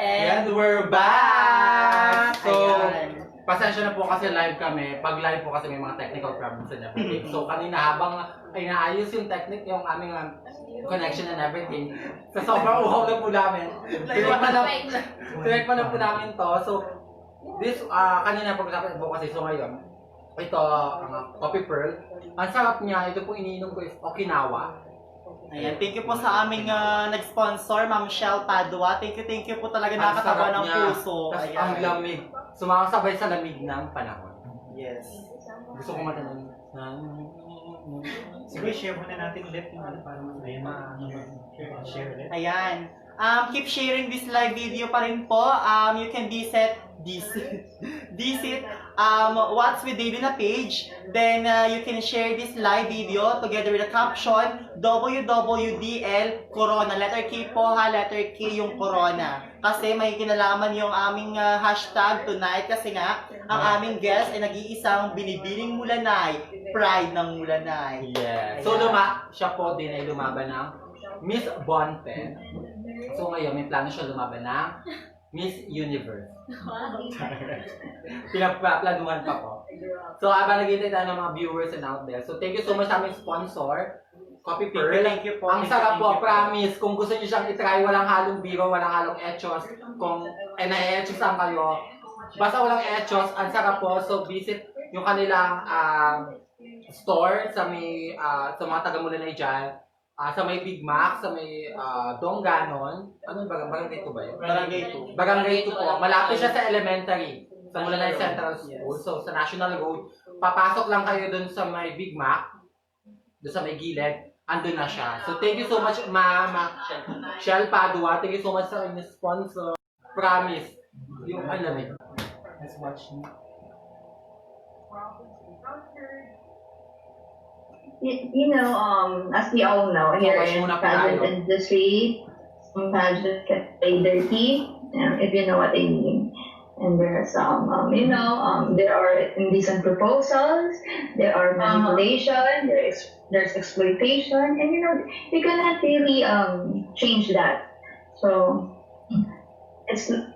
And we're back! So, Ayan. pasensya na po kasi live kami. Pag live po kasi may mga technical problems and everything. So, kanina habang inaayos yung technique, yung aming connection and everything, sa sobrang uhaw na po namin, tinake pa na po namin to. So, this, kanina pag-usapan po kasi, so ngayon, ito, Coffee Pearl. Ang sarap niya, ito po iniinom ko is Okinawa. Ayan, thank you po sa aming nag-sponsor, Ma'am Shell Padua. Thank you po talaga, Ang nakakatawa sarap ng niya. puso. Tas Ayan. ang lamig. Sumakasabay sa lamig ng panahon. Yes. Gusto ko matanong. Sige, share muna natin ulit yung ano para share ulit. Ayan. Keep sharing this live video pa rin po. You can visit What's with David na page. Then you can share this live video together with the caption WWDL Corona. Letter K po ha, letter K yung Corona. Kasi may kinalaman yung aming hashtag tonight kasi nga ang aming guest ay nag-iisang binibining Mulanay. Pride ng Mulanay. Yes. So siya po din ay lumaban ng Miss Bonten. So ngayon may plano siya lumaban ng Miss Universe. Pinagplanuhan pa po. So habang naghihintay tayo ng mga viewers and out there. So thank you so much sa aming sponsor, Coffee Pearl. Thank you po. Ang sarap po, promise. Kung gusto niyo siyang itry, walang halong biro, walang halong etchos. Kung na-etchosan kayo, basta walang etchos, ang sarap po. So visit yung kanilang store sa may sa mga taga-Mulanay dyan. Sa may Big Mac, sa may Dongganon. Ano barangay 2 ba yun? Barangay 2. Barangay 2 po. Malapit siya sa elementary. Sa Mulanay Central School. So sa National Road. Papasok lang kayo dun sa may Big Mac. Dun sa may gilid. Andun na siya. So thank you so much, Mama Shell Padua. Thank you so much sa inyong sponsor. Promise. Yung alam Let's watch me. You know, as we all know, here in pageant industry, pageant can play dirty, if you know what I mean. And there are some, there are indecent proposals, there are manipulation, there's exploitation, and you cannot really change that. So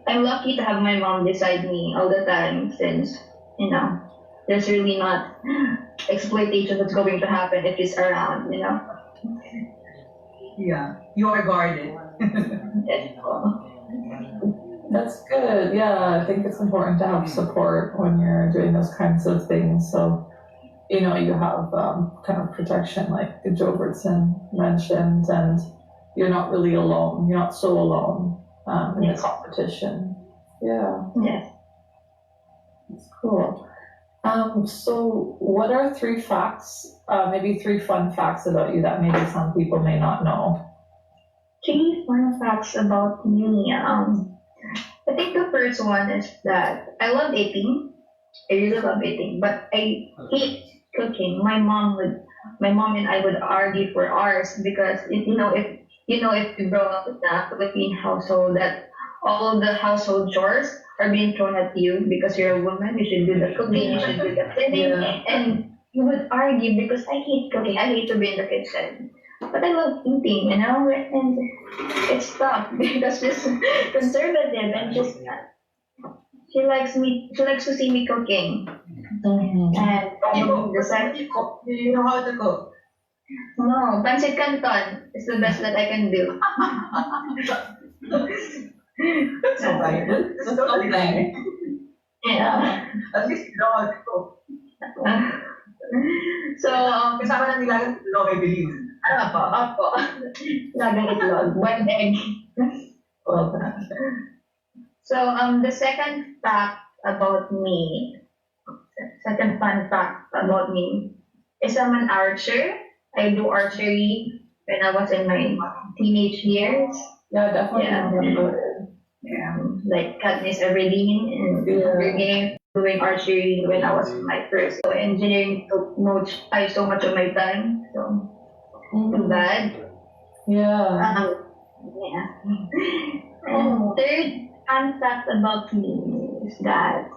I'm lucky to have my mom beside me all the time since there's really not exploitation that's going to happen if she's around, Yeah, you are guarded. That's good. Yeah, I think it's important to have support when you're doing those kinds of things. So, you have kind of protection, like Joe Robertson mentioned, and you're not really alone. You're not so alone in the competition. Yeah. Yes. That's cool. So what are 3 facts, maybe 3 fun facts about you that maybe some people may not know? 3 fun facts about me. I think the first one is that I love eating. I really love eating, but I hate cooking. My mom and I would argue for hours because if you grow up in a Philippine household, that all the household chores are being thrown at you because you're a woman. You should do the cooking. You should do the cleaning, and you would argue because I hate cooking. I hate to be in the kitchen. But I love eating, and it's tough because she's conservative and she likes to see me cooking. Mm-hmm. And the second, Do you know how to cook? no, pancit canton is the best that I can do. That's alright. That's totally fine. Yeah. At least you know how to cook. So, Kasama ng nilagang tulog, I believe. Opo. Lagang itlog, one egg. Well, So, the second fact about me, second fun fact about me, is I'm an archer. I do archery when I was in my teenage years. yeah, definitely Yeah. remember it. Like Katniss Everdeen and Hunger Games, doing archery when I was in my first. So engineering took so much of my time. So too bad. Yeah. Yeah. And third fun fact about me is that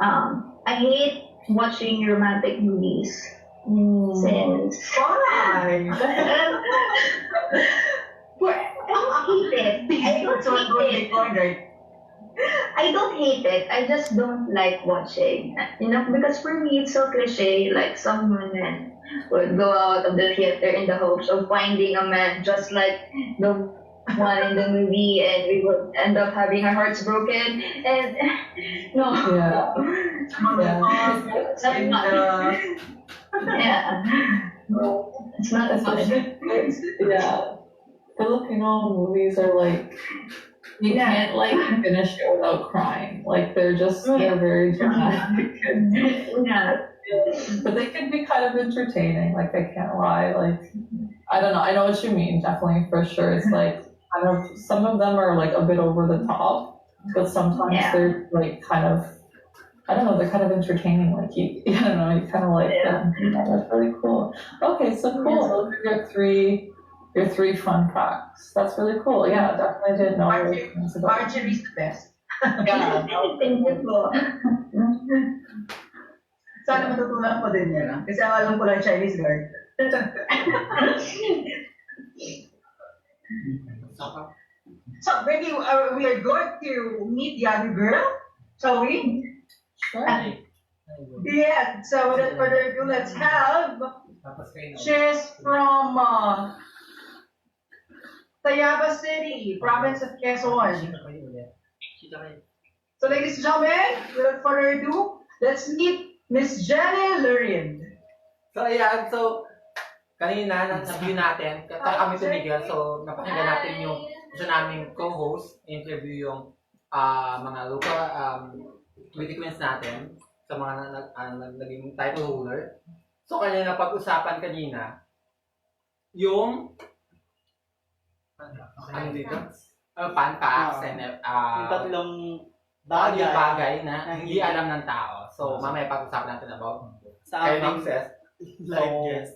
I hate watching romantic movies since Why? I don't hate it. I don't So, hate it. right? I don't hate it. I just don't like watching. Because for me it's so cliche. Like some women would go out of the theater in the hopes of finding a man just like the one in the movie, and we would end up having our hearts broken. And no, Yeah. Yeah. it's not fun. Yeah, it's not fun. Yeah. Filipino movies are like, you Yeah. can't like finish it without crying. Like they're very dramatic. Yeah. But they can be kind of entertaining, like I can't lie. Like I don't know, I know what you mean, definitely for sure. It's like kind of some of them are like a bit over the top, but sometimes Yeah. they're like kind of I don't know, they're kind of entertaining, like you I don't know, you kinda like them. Yeah, that's really cool. Okay, so cool. Those are your three fun facts. That's really cool. Yeah, definitely didn't know those things about Marjorie's the best. yeah. Thank you po. Sana matutunan ko din yan. Kasi ang alam ko lang Chinese guard. So maybe we are going to meet the other girl, shall we? Sure. Yeah, so without further ado, let's have, she's from Tayaba City, province of Quezon. So ladies and gentlemen, without further ado, let's meet Miss Jenny Lurin. So ayan, so kanina na-view natin, kami tumigil, so napakinggan natin yung isa naming co-host, interview yung mga local beauty queens natin sa mga naging title holder. So kanina pag-usapan kanina yung ano dito? Fun facts and Yung tatlong bagay bagay na hindi alam ng tao. So mamaya pag-usapan natin about sa kayo ng aming Cess. live guest.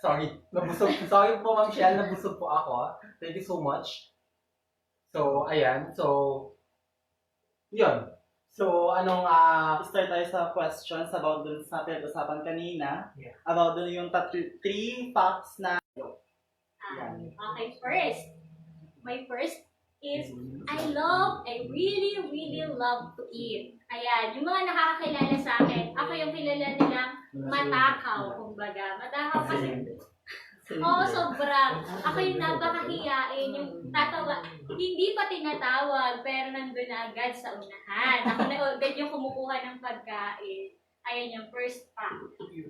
Sorry, nabusog. Sorry po, Ma'am Shell, nabusog po ako. Thank you so much. So, ayan. So, yun. So, anong, Start tayo sa questions about dun sa pinag-usapan kanina. Yeah. About dun yung three facts na Okay, my first is I really, really love to eat. Ayan, yung mga nakakakilala sa akin, ako yung kilala nilang matakaw, kumbaga. Matakaw kasi, oo, sobrang. Ako yung napakahiyain, yung tatawa, hindi pa tinatawag, pero nandun na agad sa unahan. Ako na agad yung kumukuha ng pagkain. Ayan yung first fact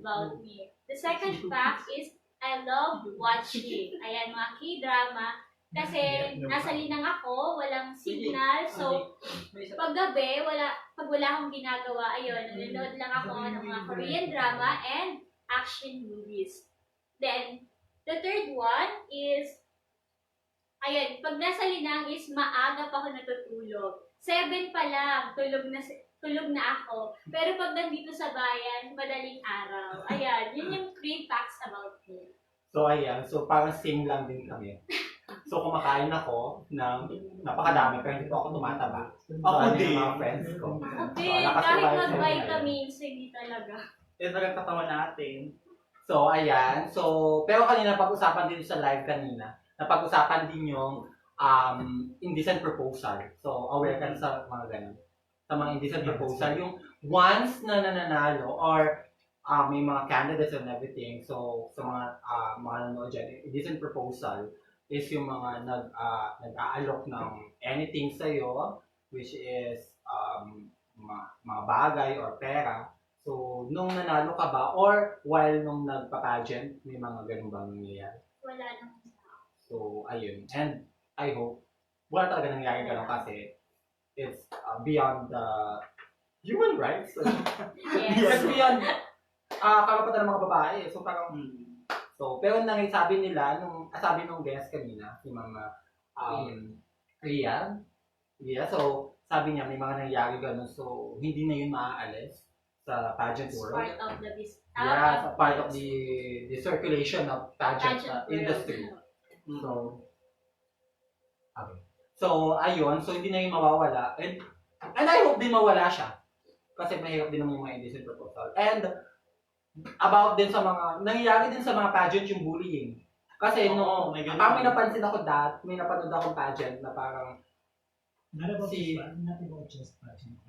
about me. The second fact is I love watching. Ayan, mga K-drama. Kasi nasa linang ako, walang signal. So, pag gabi, pag wala akong ginagawa, ayun, nanonood lang ako ng mga Korean drama and action movies. Then, the third one is, ayun, pag nasa linang is maaga pa ako natutulog. 7 pa lang, tulog na ako. Pero pag nandito sa bayan, madaling araw. Ayan, yun yung 3 facts about me. so ayan. So, parang same lang din kami. So, kumakain ako ng napakadami, pero hindi po ako tumataba. So, Ako ayun din. yung mga friends ko. Okay, So, nakasabay kahit sila. mag-vitamins, hindi talaga. Ito lang katawan natin. So, ayan. So, pero kanina pag-usapan din sa live kanina, napag-usapan din yung indecent proposal. So, aware ka na sa mga ganun. Sa mga indecent proposal. Yung once na nananalo or may mga candidates and everything. So, sa mga nanonood dyan, indecent proposal is yung mga nag-aalok ng anything sa'yo, which is mga bagay or pera. So, nung nanalo ka ba, or while nung nagpa-pageant, may mga ganun bang nangyayari? Wala nang So, ayun. And I hope, wala talaga nangyayari ganun kasi it's beyond the human rights. Yes. It's beyond karapatan ng mga babae. So, parang, pero sabi nung guest kanina, si Mama Ria, so sabi niya may mga nangyayari ganun, so hindi na yun maaalis sa pageant world. Part of the Yeah, part of the circulation of pageant Pageant world. industry. So, okay. So, ayun. So, hindi na yung mawawala. And I hope din mawala siya. Kasi mahirap din naman yung mga indecent proposal. And, about din sa mga, nangyayari din sa mga pageant yung bullying. Kasi Oo, may ganun. parang may napansin ako may napanood akong pageant na parang, Not about Si- not about just pageant.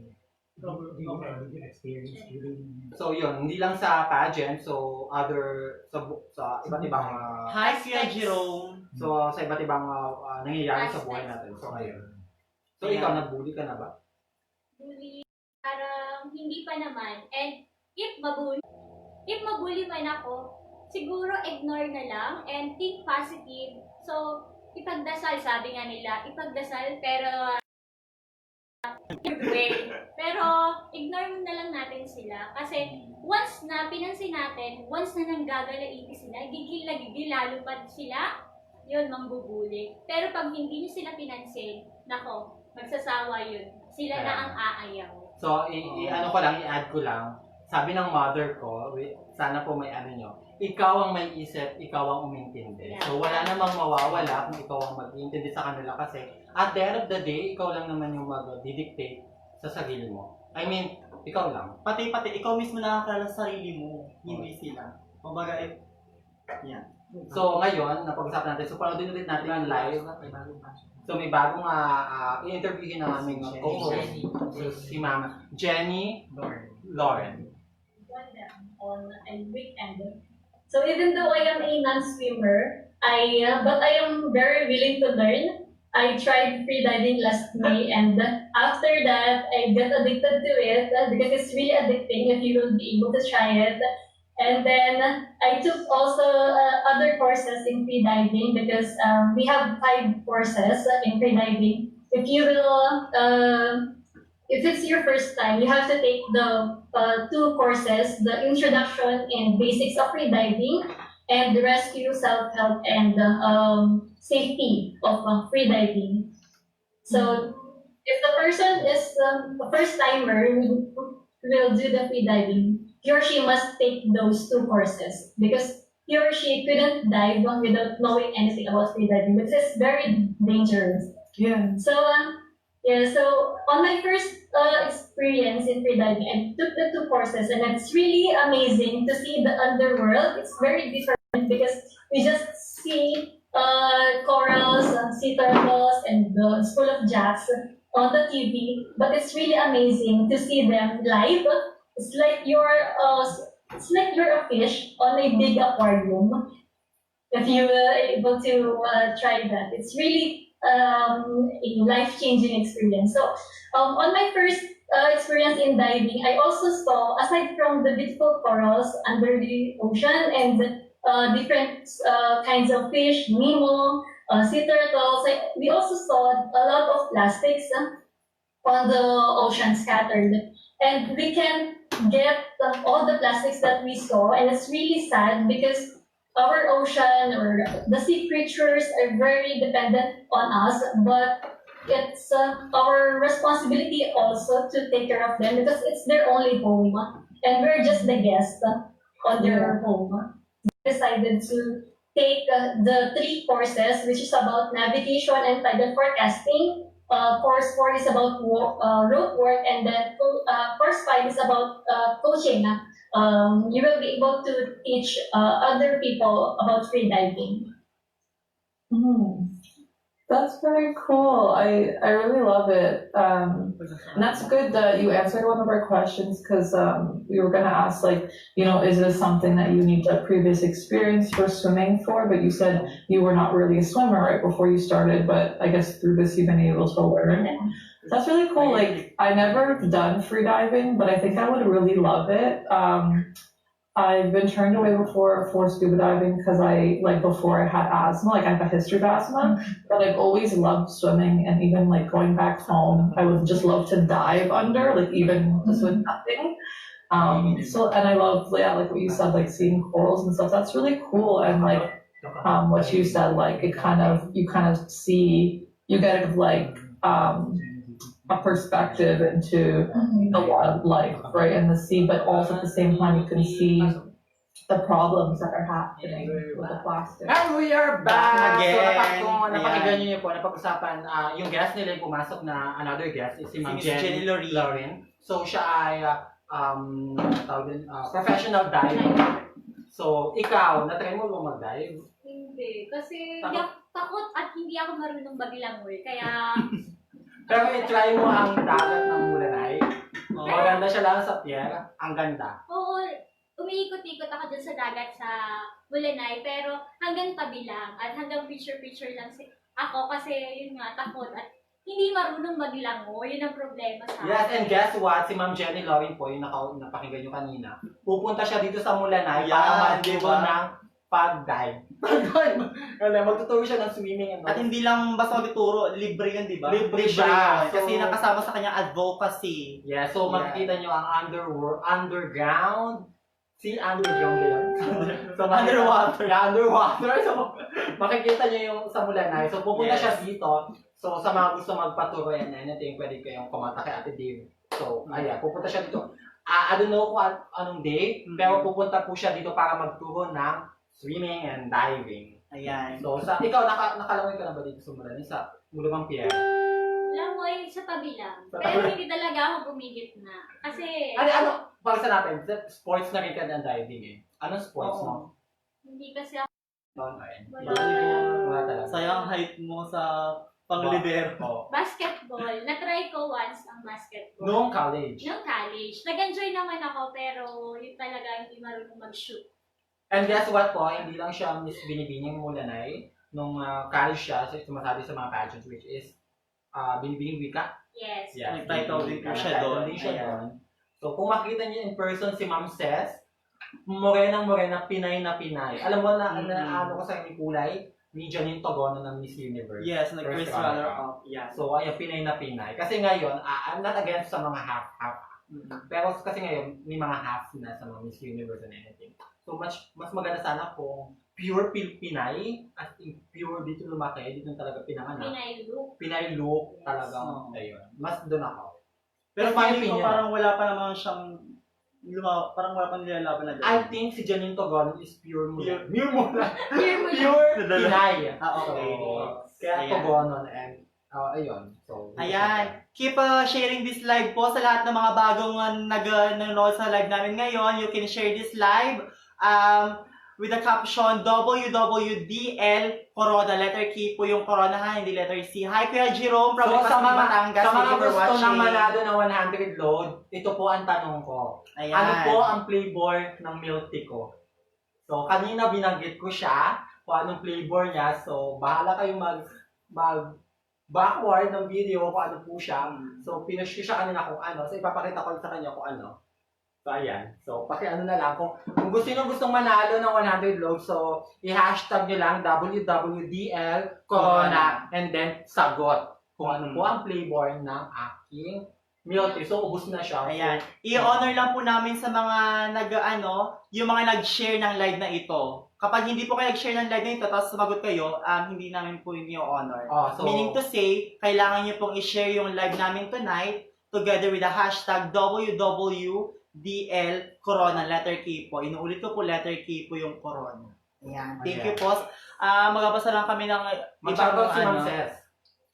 Do you have any experience during So yun, hindi lang sa pageant, so other, sa iba't ibang, Hi, Kuya Jerome. so sa iba't ibang nangyayari sa buhay natin. So ayun. So ikaw, nabully ka na ba? Bully, parang hindi pa naman. And if mabully man ako, siguro ignore na lang and think positive. So, ipagdasal, sabi nga nila, ipagdasal, pero way. Pero, ignore mo na lang natin sila. Kasi, once na pinansin natin, once na nanggagalaiti sila, gigil na gigil, lalo pa sila, yun, mangbubuli. Pero pag hindi nyo sila pinansin, nako, magsasawa yun. Sila na ang aayaw. So, ano ko lang, i-add ko lang. Sabi ng mother ko, sana po may ano nyo, ikaw ang may isip, ikaw ang umintindi. So, wala namang mawawala kung ikaw ang mag-iintindi sa kanila kasi at the end of the day, ikaw lang naman yung mag-dictate sa sarili mo. I mean, ikaw lang. Pati, ikaw mismo nakakala sa sarili mo, hindi sila. Kumbaga, yan. So, ngayon, napag-usapan natin. So, panoodin ulit natin yung live. So, may bagong i-interviewin ng aming co-host. So, si Mama Jenny Lauren. On a weekend. So even though I am a non-swimmer, but I am very willing to learn. I tried freediving last May, and after that, I got addicted to it because it's really addicting if you will be able to try it. And then I took also other courses in freediving because we have 5 courses in freediving. If you will, if it's your first time, you have to take the 2 courses, the introduction and basics of freediving, and the rescue, self-help, and safety of freediving. So, if the person is a first timer who will do the freediving, he or she must take those 2 courses because he or she couldn't dive without knowing anything about freediving, which is very dangerous. Yeah. So, so on my first experience in freediving, I took the 2 courses, and it's really amazing to see the underworld. It's very different because we just see corals, sea turtles, and the school of jacks on the TV. But it's really amazing to see them live. It's like you're a fish on a big aquarium. If you were able to try that, it's really a life-changing experience. So, on my first experience in diving, I also saw, aside from the beautiful corals under the ocean and different kinds of fish, Nemo, sea turtles, we also saw a lot of plastics on the ocean scattered. And we can get all the plastics that we saw, and it's really sad because our ocean or the sea creatures are very dependent on us, but it's our responsibility also to take care of them because it's their only home, and we're just the guests on their home. We decided to take the 3 courses, which is about navigation and tidal forecasting. Course 4 is about rope work, and then course 5 is about coaching. You will be able to teach other people about freediving. That's very cool. I really love it. And that's good that you answered one of our questions because we were going to ask, like, is this something that you need a previous experience for swimming for? But you said you were not really a swimmer right before you started, but I guess through this you've been able to learn. That's really cool. Like, I never done freediving, but I think I would really love it. I've been turned away before for scuba diving because before I had asthma, I have a history of asthma, but I've always loved swimming, and even going back home, I would just love to dive under, even just with nothing. And I love, like what you said, seeing corals and stuff. That's really cool. And what you said, you kind of see, you get a perspective into the wildlife, right, and the sea, but also at the same time you can see the problems that are happening with the plastic. And we are back! Again. So, kung napakinggan nyo po, napag-usapan, yung guest nila yung pumasok na another guest is si Ma'am Jenny Lauren. So, siya ay professional diver. So, ikaw, na-try mo ba mag-dive? Hindi. Kasi takot at hindi ako marunong maglangoy. Kaya Pero i-try mo ang dagat ng Mulanay. Oh. Maganda siya lang sa pier. Ang ganda. Oo, umiikot-ikot ako dyan sa dagat sa Mulanay, pero hanggang tabi lang at hanggang picture-picture lang ako kasi yun nga, takot at hindi marunong maglango. Yun ang problema sa Yes, and guess what? Si Ma'am Jenny Lorin po, yung napakinggan nyo kanina, pupunta siya dito sa Mulanay para mag-diba ng pag-dive. Magtuturo siya ng swimming. At hindi lang basta magtuturo, libre yun, di ba? Libre siya. yun. Kasi So- nakasama sa kanyang advocacy. Yeah, so Yeah. makikita nyo ang underground. Si underground yun. So, Underwater. Yeah, underwater. So, makikita nyo yung sa Mulanay. So, pupunta Yes. siya dito. So, sa mga gusto magpaturo and anything, pwede kayong kumata kay Ate Dave. So, ayan, pupunta siya dito. I don't know kung anong day, pero pupunta po siya dito para magturo ng swimming and diving. Ayan. So, ikaw, nakalangoy ka na ba dito sa Mulanay? Sa Mulamang Pier? langoy sa tabi lang. Sa Pero tabi. hindi talaga ako bumigit na. Kasi Para sa natin, sports na rin ka ng diving eh. Anong sports Oo. mo? hindi kasi ako Wala wala. talaga. Sayang height mo sa panglibero. Oo. Basketball. Na-try ko once ang basketball. Noong college. Nung college. Nag-enjoy naman ako pero yun talaga hindi marunong mag-shoot. And guess what po, hindi lang siya Miss Binibining Mulanay. Nung college siya, sumasabi sa mga pageants which is Binibining Wika. Yes. Yeah, Nag-title din po siya doon. Din siya Ayan. doon. So kung makita niyo in person si Ma'am Cess, morena, Pinay na Pinay. Alam mo na, ano ko sa inyo kulay? Ni Janine Togono ng Miss Universe. Yes, nag-first First runner runner-up. Yeah. So, ayan, Pinay na Pinay. Kasi ngayon, I'm not against sa mga half-half. Pero kasi ngayon, may mga half na sa mga Miss Universe and anything. So, mas maganda sana kung pure Pinay, as in pure dito lumaki, dito talaga pinanganak. Pinay look. Pinay look talaga. Oo. Ayun. Mas doon ako. Pero In my feeling ko opinion. parang wala pa naman siyang parang wala pa nilalaban na I think si Janine Togono is pure mula. Pure mula. Here mo lang. Pure Pinay. Ah, okay. So, kaya Ayan. Togono and ayun. So, Ayan. Keep sharing this live po sa lahat ng mga bagong nanonood sa live namin ngayon. You can share this live with the caption WWDL Corona. Letter K po yung Corona ha, hindi letter C. Hi Kuya Jerome from So, sa mga, Batangas. sa mga Thank you for gusto ng watching. manalo ng 100 load, ito po ang tanong ko. Ayan. Ano po ang flavor ng milk tea ko? So, kanina binanggit ko siya kung anong flavor niya. So, bahala kayong mag backward ng video kung ano po siya. So, pinush ko siya kanina kung ano. So, ipapakita ko sa kanya kung ano. So, ayan. So, pakiano na lang. Kung gusto nyo gustong manalo ng 100 loads, so, i-hashtag nyo lang WWDL Corona and then sagot kung ano po ang flavor ng aking milk tea. So, ubus na siya. Ayan. I-honor lang po namin sa mga yung mga nag-share ng live na ito. Kapag hindi po kayo nag-share ng live na ito, tapos sumagot kayo, hindi namin po yung honor. So, Meaning to say, kailangan nyo pong i-share yung live namin tonight together with the hashtag WWDL Corona, letter K po. Inuulit ko po, letter K po yung Corona. Ayan. Thank you po. Magabasa lang kami ng mag-shoutout si Ma'am Cess.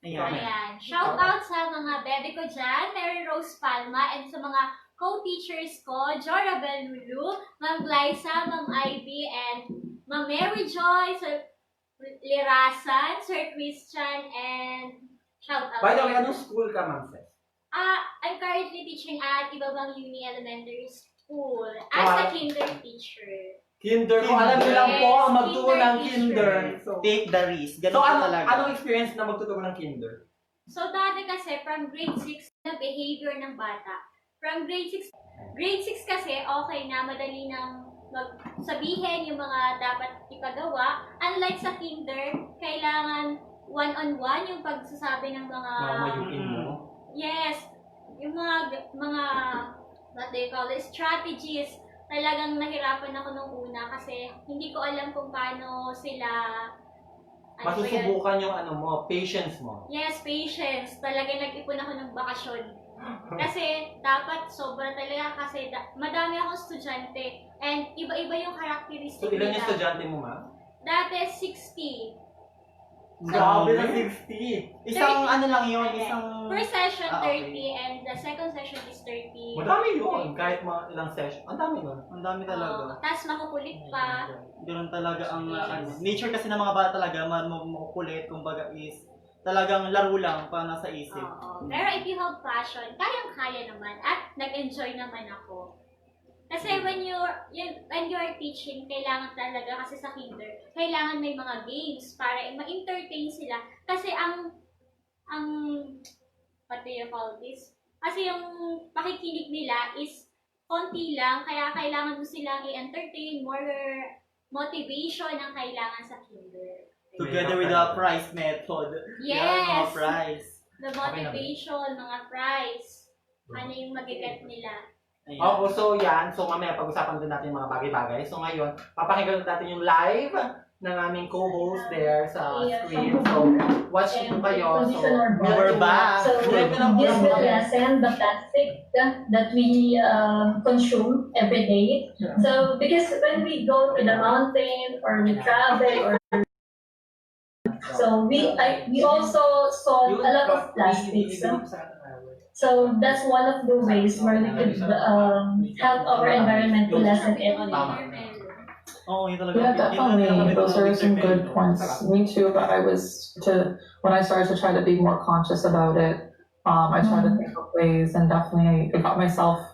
Ayan. Ayan. Shout out sa mga bebe ko dyan, Mary Rose Palma, and sa mga co-teachers ko, Jora Belulu, Ma'am Glyza, Ma'am Ivy, and Ma'am Mary Joy, Sir Lirasan, Sir Christian, and shout out. By the way, anong school ka, Ma'am Cess? I'm currently teaching at Ibabang Uni Elementary School as a kinder teacher. Kinder. Kung alam niyo lang po ang magturo Kinder ng teacher. kinder. So, Take the risk. Ganun so po talaga. anong experience na magtuturo ng kinder? So, dati kasi, from grade 6 na behavior ng bata. From grade 6 kasi, okay na, madali nang magsabihin yung mga dapat ipagawa. Unlike sa kinder, kailangan one-on-one yung pagsasabi ng mga... Mamayuin mo. Yes, yung mga what they call it, strategies. Talagang nahirapan ako nung una kasi hindi ko alam kung paano sila... ano ba yun? Masusubukan yung patience mo. Yes, patience. Talagang nag-ipon ako ng bakasyon. Kasi dapat sobra talaga kasi madami akong estudyante and iba-iba yung characteristic So, ilan yung nila. estudyante mo, ma'am? Dati 60. Grabe na 60! Isang 30. lang yun, isang... First session okay. 30 and the second session is 30. Madami yun. Kahit mga ilang session. Ang dami nun. Ang dami talaga. Tapos makukulit pa. Ganun talaga ang nature kasi ng mga bata talaga, makukulit, kumbaga is Talagang laro lang pa nasa isip. Oo. Pero if you have passion, kayang-kaya naman at nag-enjoy naman ako. Kasi when you're teaching, kailangan talaga kasi sa kinder, kailangan may mga games para ma-entertain sila. Kasi what do you call this? Kasi yung pakikinig nila is konti lang, kaya kailangan mo silang i-entertain, more motivation ang kailangan sa kinder. Together with the prize method. Yes! Mga prize. The motivation, mga prize, ano yung magiget nila. Ayan. Oo, so yan. So mamaya pag-usapan din natin yung mga bagay-bagay. So ngayon, papakinggan natin yung live ng aming co-host there sa screen. So, watch nyo kayo. So, we're back. So, this will lessen the plastic that we consume every day. So, because when we go to the mountain or we travel, so we also saw a lot of plastics. So that's one of the ways where we could help our environment to lessen it. Oh, yun talaga. Yeah, definitely. Those are some good points. Me too. But when I started to try to be more conscious about it, I tried to think of ways, and definitely I got myself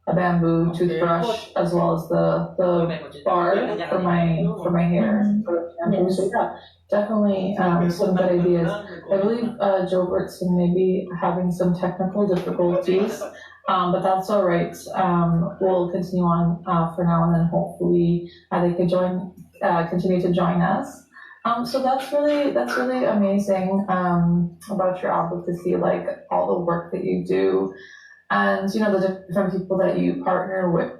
a bamboo toothbrush as well as the bar for my hair. So yeah, definitely some good ideas. I believe Joe Bertson may be having some technical difficulties, but that's all right. We'll continue on for now, and then hopefully they could continue to join us. So that's really amazing about your advocacy, like all the work that you do, and the different people that you partner with.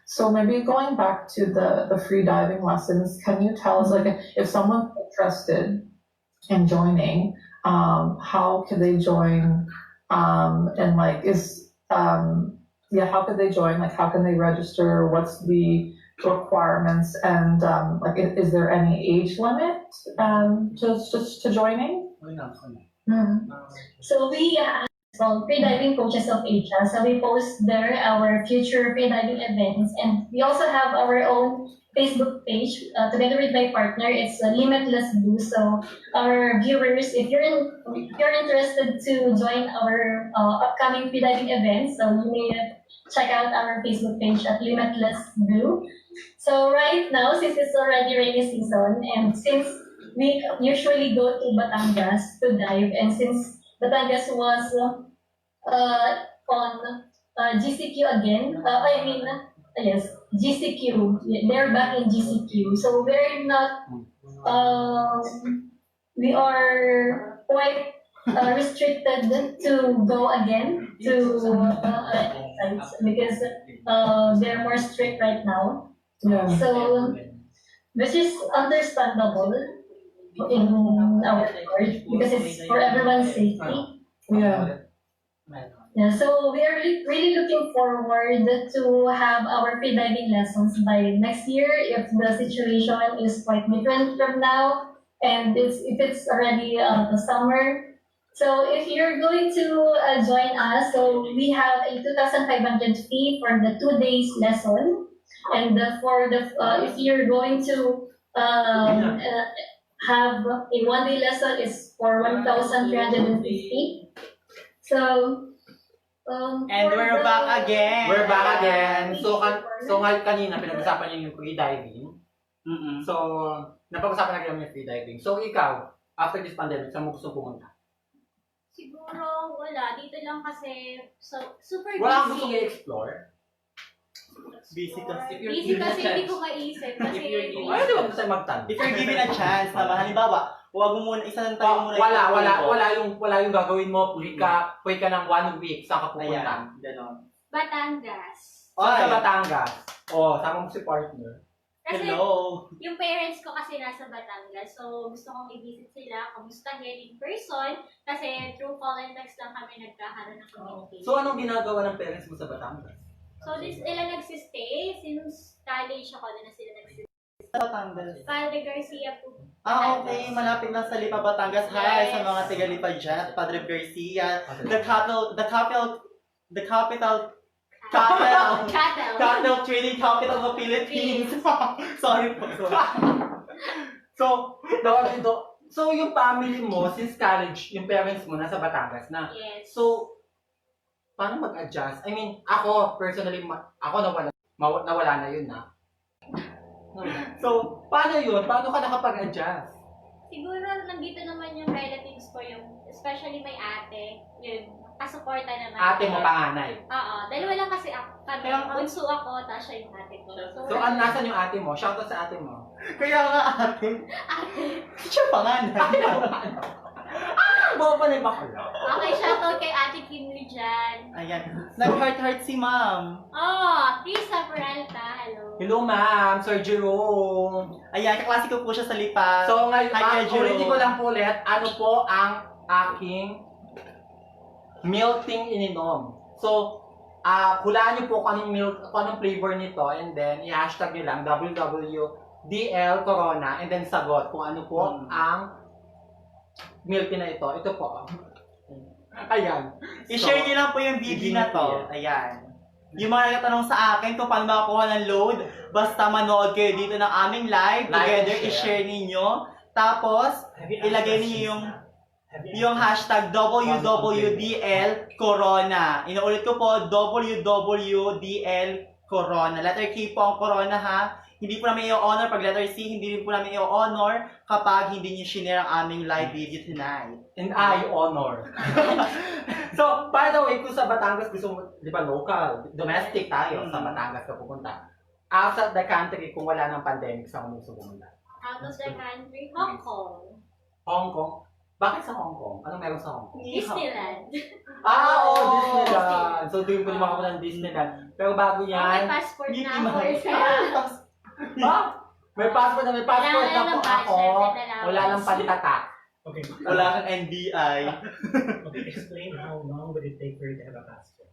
So maybe going back to the free diving lessons, can you tell us, like, if someone's interested in joining, how could they join? And like, how could they join? Like, how can they register? What's the requirements? And like, is there any age limit to joining? So we called Freediving Coaches of Asia. So we post there our future freediving events, and we also have our own Facebook page together with my partner. It's Limitless Blue. So our viewers, if you're interested to join our upcoming freediving events, so you may check out our Facebook page at Limitless Blue. So right now, since it's already rainy season, and since we usually go to Batangas to dive, and since Batangas was on GCQ again. Yes, GCQ. They're back in GCQ. So we're not, we are quite restricted to go again to sites because they're more strict right now. Yeah. So, which is understandable in our part because it's for everyone's safety. Yeah. Yeah, so we are really looking forward to have our freediving lessons by next year if the situation is quite different from now and if it's already the summer. So if you're going to join us, so we have a 2,500 fee for the 2 days lesson, and for the if you're going to have a 1 day lesson is for 1,350. So. And we're back again. We're back again. So kanina pinag-usapan niyo yung free diving. So, napag-usapan na kayo yung free diving. So, ikaw, after this pandemic, saan mo gusto pumunta? Siguro, wala. Dito lang kasi, super busy. Wala kang gusto i-explore? Busy kasi. Busy kasi hindi ko maisip. Kasi, Ay, di ba gusto magtanong? If you're given a chance naman, halimbawa, huwag mo muna, isa lang tayo muna. Wala yung gagawin mo. Puwi ka ng 1 week. Saan ka pupunta? Ayan, gano'n. Batangas. Sa Batangas. Sama mo si partner. Kasi, Hello. yung parents ko kasi nasa Batangas. So, gusto kong i-visit sila, kamustahin in person. Kasi through call and text lang kami nagkakaroon ng communication. So, anong ginagawa ng parents mo sa Batangas? So, sila nagsistay. Since college ako, na sila nagsistay. Batangas. Padre Garcia po. Okay. Malapit lang sa Lipa, Batangas. Hi sa mga taga-Lipa dyan. Padre Garcia. The capital trading capital of the Philippines. Sorry po. So, tawag dito, So, yung family mo, since college, yung parents mo nasa Batangas na. Yes. So, paano mag-adjust? I mean, ako, personally, ako nawala na yun na. So, paano yun? Paano ka nakapag-adjust? Siguro nandito naman yung relatives ko, yung especially may ate, yun, kasuporta naman. Ate mo panganay. Oo, dalawa lang kasi ako, kami, bunso ako, tapos siya yung ate ko. So, nasan yung ate mo? Shoutout sa ate mo. Kaya nga ate. Ate. Siya panganay. Bawa pa na yung bakla. Okay, shoutout kay Ate Kimli dyan. Ayan. Nag-heart-heart si ma'am. Oh, Risa Peralta, hello. Hello, ma'am. Sir Jerome. Ayan, kaklase ko po siya sa Lipa. So, ngayon, Hi, Kuya ulitin ko Jerome. lang po ulit, ano po ang aking milking ininom. So, hulaan niyo po kung anong flavor nito, and then i-hashtag niyo lang WWDL Corona, and then sagot kung ano po ang milk tea na ito. Ito po. Ayan. I-share niyo lang po yung video na to. Ayan. Yung mga nagtatanong sa akin kung paano makakuha ng load, basta manood kayo dito ng aming live together, and i-share ninyo. Tapos, ilagay niyo yung hashtag WWDL Corona. Inuulit ko po, WWDL Corona. Letter K po ang Corona ha. Hindi po namin i-honor pag letter C, hindi rin po namin i-honor kapag hindi niyo shinare ang aming live video tonight. And I honor. So, by the way, kung sa Batangas gusto mo, di ba local, domestic tayo sa Batangas ka pupunta. Outside the country, kung wala ng pandemic, saan mo gusto pumunta? Out of the country, Hong Kong. Hong Kong? Bakit sa Hong Kong? Anong meron sa Hong Kong? Disneyland. Disneyland. So, doon po naman ako ng Disneyland. Pero bago May yan, passport Mickey na ako. Mouse. may passport na po ako. Wala lang pantatak. Okay. Wala kang NBI. Okay, explain how long would it take for you to have a passport?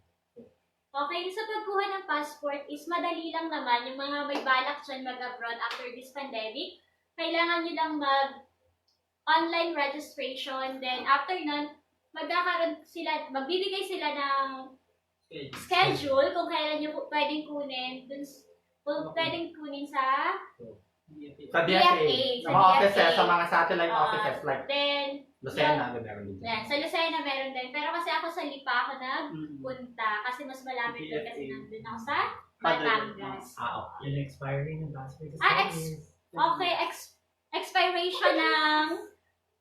Okay, sa pagkuha ng passport is madali lang naman. Yung mga may balak dyan mag-abroad after this pandemic, kailangan nyo lang mag-online registration. Then after nun, magbibigay sila ng schedule kung kailan nyo pwedeng kunin. Pwedeng kunin sa Sa DFA, DFA. Sa sa mga offices, DFA. sa mga satellite offices like Then, Lucena, meron din. yan, sa Lucena meron din. Pero kasi ako sa Lipa ako nagpunta kasi mas malapit din kasi nandun ako sa Batangas. Okay. Yung expiring ng passport is Okay, expiration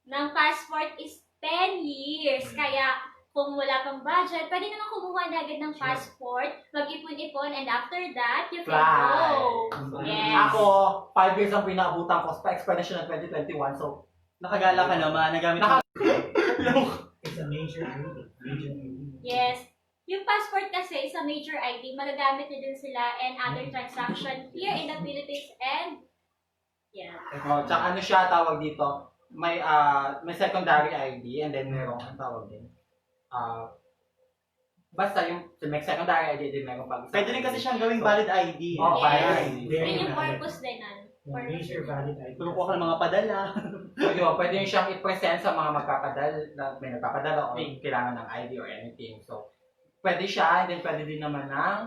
ng passport is 10 years. Kaya kung wala pang budget, pwede naman kumuha na agad ng passport, mag-ipon-ipon, and after that, you can go. Yes. Ako, 5 years ang pinaabutan ko sa expiration ng 2021. So, Nakagala ka naman, nagamit mo. It's a major ID. Major ID. Yes. Yung passport kasi is a major ID, magagamit na din sila and other transaction here in the Philippines and yeah. Tsaka ano siya tawag dito? May secondary ID and then merong ang tawag din. Basta yung may secondary ID din meron pag Pwede rin kasi siyang gawing valid ID. Oh, valid ID. Yun yung purpose din nun. Major valid ID. Turo ka ng mga padala. So yun, pwede nyo siyang i-present sa mga may nagpapadala o kailangan ng ID or anything. So, pwede siya, and then pwede din naman ng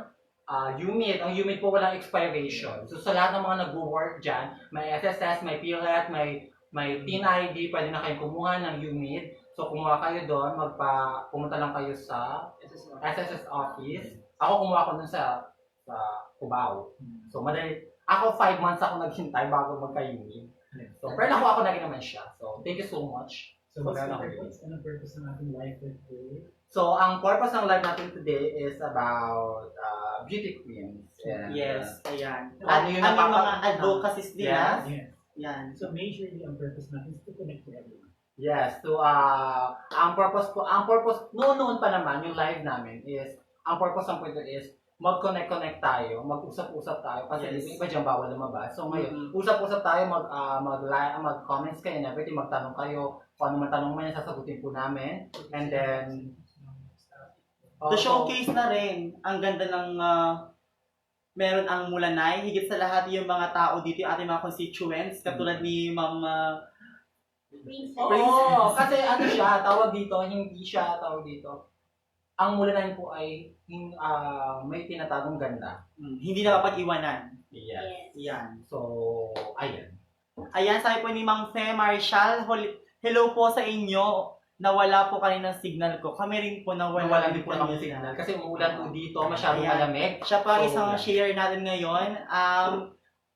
UMID. Ang UMID po walang expiration. So, sa lahat ng mga nag-work dyan, may SSS, may PLET, may TIN ID, pwede na kayong kumuha ng UMID. So, kumuha kayo doon, pumunta lang kayo sa SSS office. Ako kumuha ko nun sa Cubao. So, madali. Ako 5 months ako naghintay bago magka-UMID. So, pero nakuha ko na rin naman siya. So, thank you so much. So what's the purpose ng ating live today? So, ang purpose ng live natin today is about beauty queens. And, Yes, ayan. Ano yung Ang mga advocacies nila. Yeah. Yan. So majorly ang purpose natin is to connect to everyone. yes, to ang purpose noon pa naman yung live namin is ang purpose ng pwede is mag-connect tayo, mag-usap-usap tayo kasi Yes. yung iba dyan bawal lumabas. So ngayon, usap-usap tayo, mag-comments kayo and everything, magtanong kayo, kung ano man tanong mo yan, sasagutin po namin. And then, To showcase na rin, ang ganda ng meron ang Mulanay. Higit sa lahat yung mga tao dito, yung ating mga constituents, katulad ni Ma'am Oo, kasi ano siya, tawag dito, hindi siya tawag dito. Ang Mulanay po ay may tinatagong ganda. hindi na kapag-iwanan. Yes. Yan. So, ayan. Ayan, sabi po ni Mang Fe Marshall, hello po sa inyo. Nawala po kanina ng signal ko. Kami rin po Wala din po kami signal. Kasi umuulan po dito, masyadong Ayan. malamig. Siya pa So, isang yan. share natin ngayon.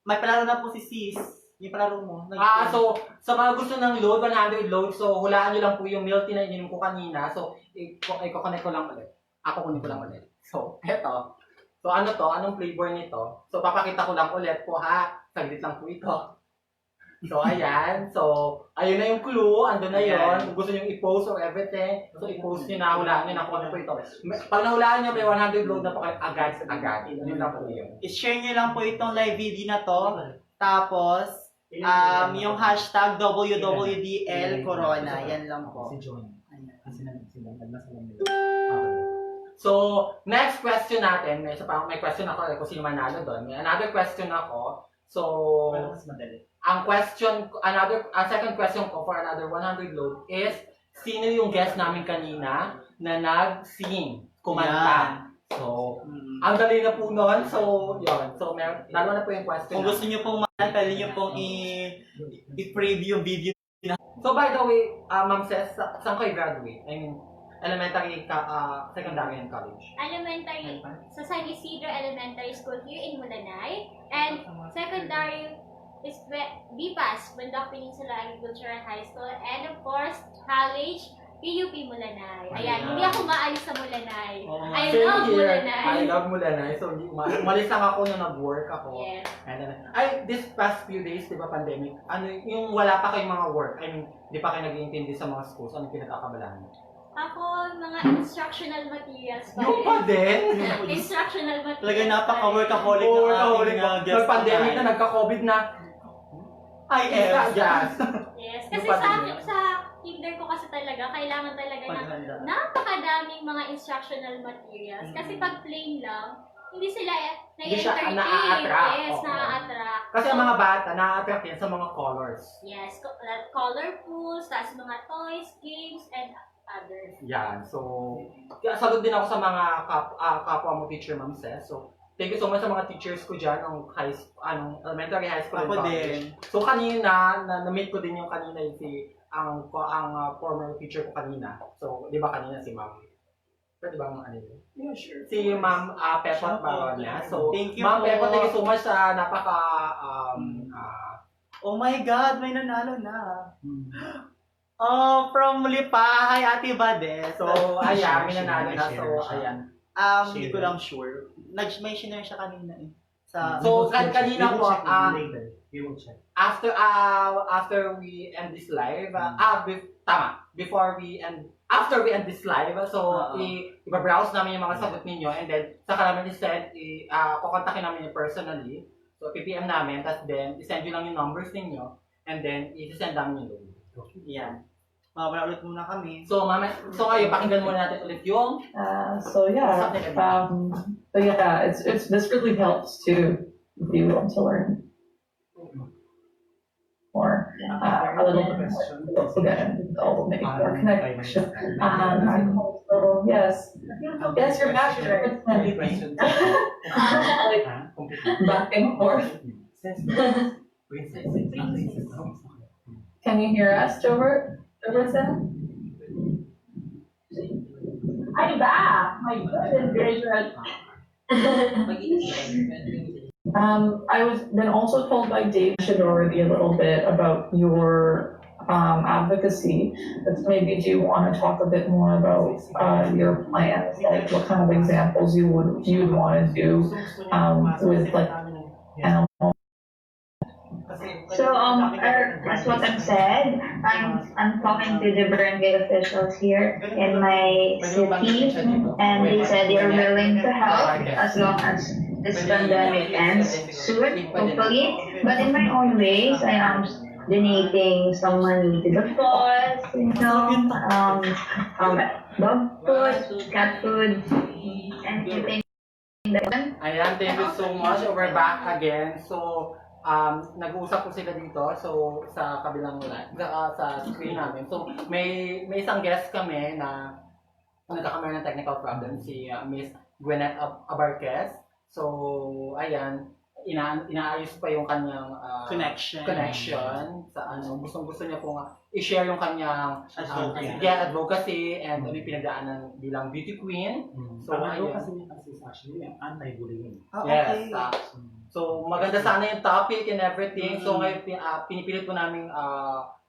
May palaro na po si Sis. Yung palaro mo. So, sa mga gusto ng load, 100 load, so hulaan nyo lang po yung milk tea na ininom ko kanina. So, i-connect ko lang ulit. Ako kunin ko lang ulit. So, eto. So, ano to? Anong flavor nito? So, papakita ko lang ulit po ha. Saglit lang po ito. So, ayan. So, ayun na yung clue. Andun na yun. Kung gusto nyo i-post or everything. So, i-post nyo na. Hulaan nyo na kung ano po ito. Pag nahulaan nyo, may 100 load na po kayo agad. Yun lang po yun. I-share nyo lang po itong live video na to. Tapos, yung hashtag WWDL Corona. Yan lang po. Si John. Kasi sila nasa lang nila. So, next question natin. May question ako kung sino manalo doon. May another question ako. So, Mas madali. ang second question ko for another 100 load is, sino yung guest namin kanina na nag-sing, kumanta? So, ang dali na po nun. So, yun. So, dalawa na po yung question. Kung gusto nyo pong pwede nyo pong i-preview yung video. So, by the way, Ma'am Cess, saan kayo graduate? I mean, elementary, secondary, and college? Elementary, sa San Isidro Elementary School here in Mulanay. And secondary is BPAS, Bandok Peninsula Agricultural High School. And of course, college, PUP Mulanay. Ayan, hindi ako maalis sa Mulanay. I love Mulanay. I love Mulanay. So, umalis lang ako nung nag-work ako. Yes. And then, this past few days, di ba, pandemic, yung wala pa kayong mga work, I mean, di pa kayo nag-iintindi sa mga schools, ano pinagkakabalaan? Ako, mga instructional materials pa Yung pa din? Instructional materials. Talaga napaka-workaholic Oo, ng ating guest. Nag-pandemic na, nagka-COVID na. IF. Yes. Yes, Yung kasi pa sa din. kinder ko kasi talaga, kailangan talaga ng Paghanda. napakadaming mga instructional materials. Kasi pag plain lang, hindi sila Hindi siya na-entertain. na-a-attract. Yes, Oo. na-attract. Kasi ang mga bata, na-attract yan sa mga colors. Yes, colorfuls, tapos mga toys, games, and others. Yan. So, salud din ako sa mga kapwa mo teacher, Ma'am Cess. So, thank you so much sa mga teachers ko dyan, ng elementary, high school, Ako and college. din. So, kanina, na-meet ko din yung kanina yung ang former teacher ko kanina. So, di ba kanina si Ma'am? Pwede ba ang ano yun? Yeah, sure. Si Ma'am Pepot Baronia. So, Thank you Ma'am po. Pepot, thank you so much sa Oh my God, may nanalo na. Oh, from Lipa. Hi, Ate Bade. so, ayan, may nanalo na. So, ayan. Hindi ko lang sure. May share siya kanina eh. Sa, So, kanina po, We will check. after we end this live, after we end this live, so i-browse namin yung mga sagot ninyo, and then saka namin i-send, kukontakin namin yung personally, so PPM namin, tapos then i-send nyo lang yung numbers ninyo, and then i-send namin yung logo. yan. Mawala ulit muna kami. So, ngayon, pakinggan muna natin ulit yung So yeah, but yeah, it's this really helps to if you want to learn more, a little bit more. Again, all make more connection. So yes, your master. Like back and forth. Can you hear us, Joverson? Ay ba? My goodness gracious. I was then also told by Dave already a little bit about your advocacy. But maybe do you want to talk a bit more about your plans, like what kind of examples you'd want to do with like animal. So, as what I've said, I'm talking to the barangay officials here in my city, and they said they're willing to help as long as this pandemic ends soon, hopefully. But in my own ways, I am donating some money to the cause, dog food, cat food, and everything. Ayan, thank you so much. We're back again. So, nag-uusap po sila dito, so sa kabilang sa screen namin. So may isang guest kami na nagkakamera ng technical problem, si Miss Gwyneth Abarquez. So ayan, inaayos pa yung kanyang connection sa gustong-gusto niya pong i-share yung kanyang advocacy and ano yung pinagdaanan bilang beauty queen. So, advocacy niya kasi is actually anti-bullying. yes. So, maganda sana yung topic and everything. So, ngayon pinipilit po namin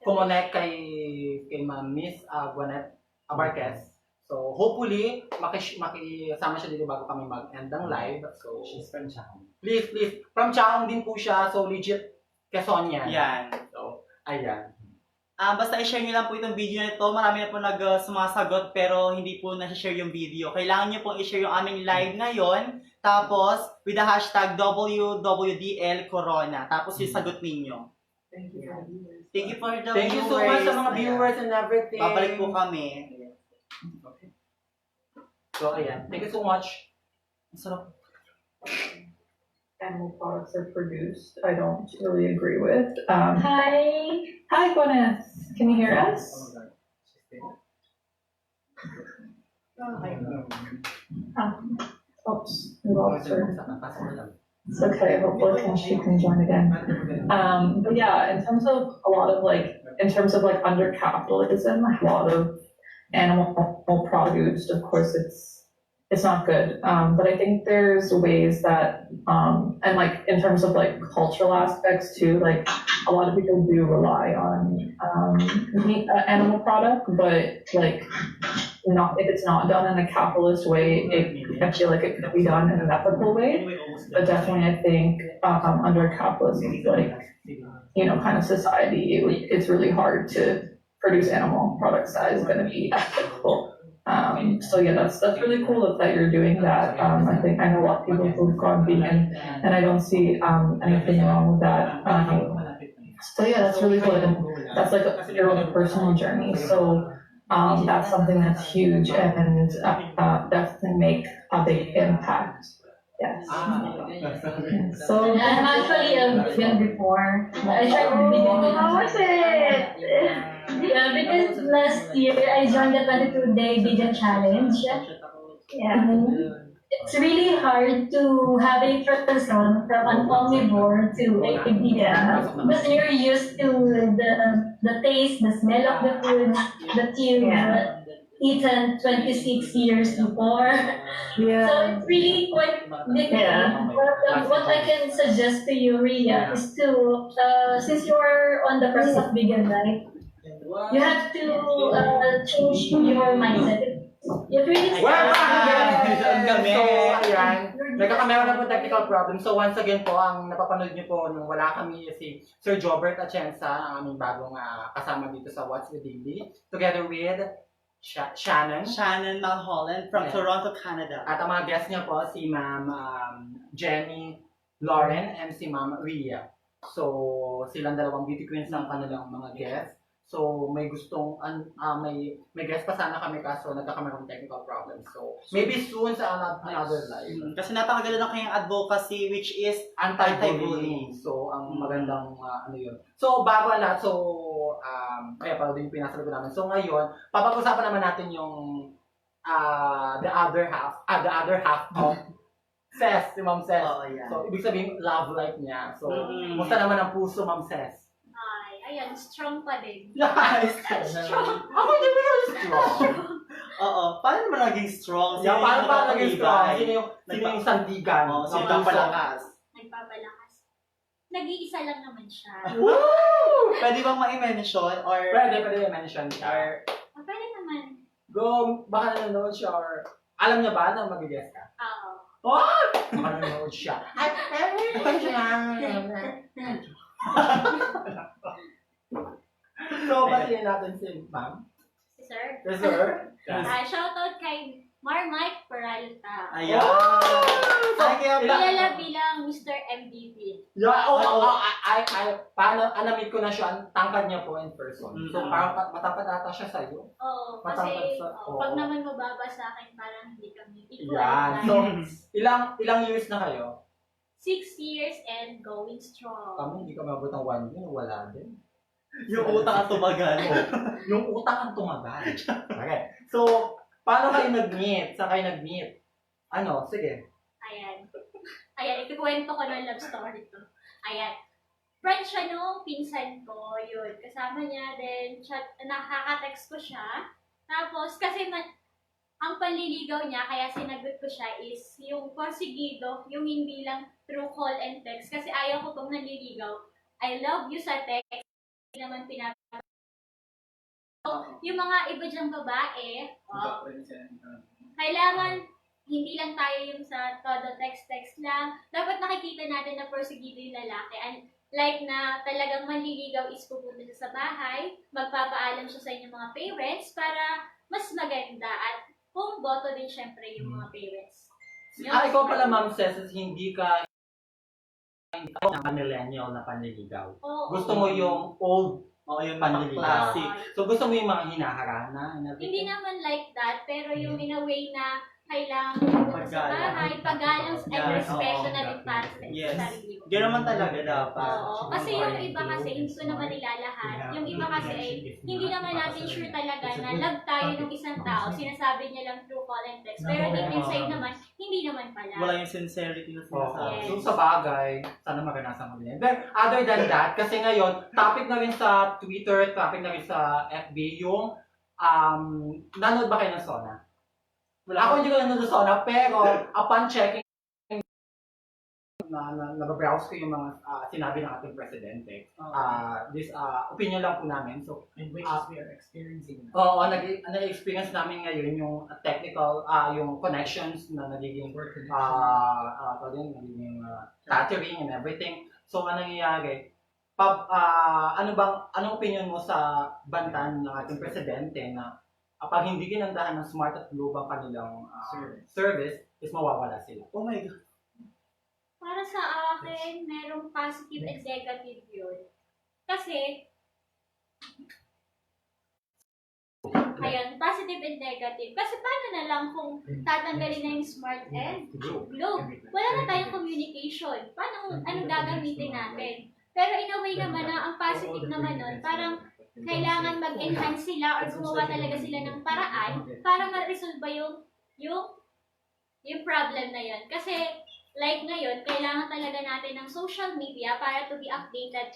kumonect kay Ma'am Miss Gwanet Abarquez. So, hopefully, makisama siya dito bago kami mag-end ng live. So, She's from Chaong. Please. From Chaong din po siya. So, legit Quezon yan. Yan. So, ayan. Basta i-share nyo lang po itong video na ito. Marami na po sumasagot pero hindi po na-share yung video. Kailangan nyo pong i-share yung aming live ngayon. Tapos, with the hashtag WWDL Corona. Tapos yung sagot ninyo. Thank you. Thank you for the viewers. Thank you so much sa mga viewers and everything. Babalik po kami. Okay. So, ayan. Thank you so much. Sarap. Animal products are produced, I don't really agree with. Hi. Hi, Gwyneth. Can you hear us? Oops, we lost her. It's okay. Hopefully, she can join again. But yeah, in terms of under capitalism, a lot of animal produced, of course, it's not good. But I think there's ways that, and like in terms of like cultural aspects too, like a lot of people do rely on animal product, but like not if it's not done in a capitalist way, I feel like it could be done in an ethical way. But definitely, I think under capitalism, like kind of society, it's really hard to produce animal products that is going to be ethical. So yeah, that's really cool that you're doing that. I know a lot of people who've gone vegan, and I don't see anything wrong with that. So yeah, that's really good. And that's like your own personal journey. So that's something that's huge and definitely make a big impact. Yes. So I'm actually a vegan before. I tried to be vegan. How was it? Yeah, because last year I joined the 22-day vegan challenge. Yeah. It's really hard to have a transition from an omnivore to a vegan because you're used to the taste, the smell of the food that you've eaten 26 years before. yeah. So it's really quite difficult. Yeah. What I can suggest to you, Ria, is to, since you're on the process of vegan life, you have to change your mindset. It really So, ayan. Nagkakamera na po technical problem. So, once again po, ang napapanood niyo po nung wala kami si Sir Jobert Atienza, ang aming bagong kasama dito sa What's with Daily, together with Shannon Mulholland from Toronto, Canada. At ang mga guests niya po, si Ma'am Jenny Lauren and si Ma'am Ria. So, silang dalawang beauty queens ng kanilang mga guests. So, may gustong, may guest pa sana kami kaso nagkakaroon ng technical problems. So, maybe soon sa another live. Kasi napakaganda ng kanyang advocacy which is Anti-bullying. So, ang magandang yun. So, bago ang lahat, kaya pala din yung pinasalugan namin. So, ngayon, papag-usapan naman natin yung the other half of Cess, si Ma'am Cess. Oh, yeah. So, ibig sabihin, love life niya. So, musta naman ang puso, Ma'am Cess? Ayan, strong pa din. Yes! Strong. Ako hindi mo yung strong. Oo. Paano naman naging strong? Yeah, paano naging strong? Sino yung sandigan? Sino yung palakas? Nagpapalakas. Nag-iisa lang naman siya. Woo! Pwede bang ma-mention or... Pwede i-mention siya. Pwede naman. Go, baka nanonood siya or... Alam niya ba na mag-guess ka? Oo. Oh! Baka nanonood siya. So, batiin natin si Ma'am. Si Sir. Yes, sir. Shoutout kay Marmike Peralta. Ayan. Kilala bilang Mr. MVP. Paano, anamit ko na siya, ang tangkad niya po in person. So, parang matapad ata siya sa'yo. Oo, Matangkad kasi sa... pag naman mababa sa akin, parang hindi kami equal. Yan. So, ilang years na kayo? 6 years and going strong. Kami, hindi kami abot ng 1 year, wala din. Yung utang at tumagal. Yung utang ang tumagal. Okay. So, paano kayo nag-meet? Saan kayo nag-meet? Sige. Ayan. Ayan, ikikwento ko ng love story to. Ayan. Friend siya nung pinsan ko, yun. Kasama niya, then nakaka-text ko siya. Tapos, kasi ang panliligaw niya, kaya sinagot ko siya is yung konsigido, yung hindi lang through call and text. Kasi ayaw ko pag nanliligaw, I love you sa text, hindi naman yung mga iba dyang babae, kailangan hindi lang tayo yung sa todo text lang. Dapat nakikita natin na porsigido yung lalaki. And like na talagang manliligaw is pupunta siya sa bahay, magpapaalam siya sa inyong mga parents para mas maganda at kung boto din syempre yung mga parents. Ikaw pala, Ma'am Cess, hindi ka millennial na panliligaw. Gusto mo yung old yung panliligaw. classic. So gusto mo yung mga hinaharana? Hindi naman like that, pero yung in a way na kailangan pumunta sa bahay, paggalang and respeto na rin para sa sarili mo. Gano'n naman talaga dapat. Oo, kasi yung iba kasi hindi ko naman nila lahat. Yung iba kasi ay hindi naman natin sure talaga na love tayo ng isang tao. Sinasabi niya lang through call and text. Pero deep inside naman, hindi naman pala. Wala yung sincerity na sinasabi. Yes. So sa bagay, sana maranasan mo din. But other than that, kasi ngayon, topic na rin sa Twitter, topic na rin sa FB, yung nanood ba kayo ng Sona? Ako hindi ko nanood sa Sona, pero upon checking nag-browse ko yung mga sinabi ng ating presidente. This opinion lang po namin. So, And which we are experiencing now. oo, nag-experience namin ngayon yung technical, yung connections na nagiging nagiging stuttering and everything. So, anong nangyayari? Anong opinion mo sa bantan ng ating presidente na pag hindi ginandahan ng smart at global kanilang service, is mawawala sila? Oh my God. Para sa akin, merong positive and negative yun. Kasi, ayun, positive and negative. Kasi paano na lang kung tatanggalin na yung smart and globe? Wala na tayong communication. Paano, anong gagamitin natin? Pero in a way naman na ang positive naman nun, parang kailangan mag-enhance sila or gumawa talaga sila ng paraan para ma-resolve yung problem na yun. Kasi, like ngayon, kailangan talaga natin ng social media para to be updated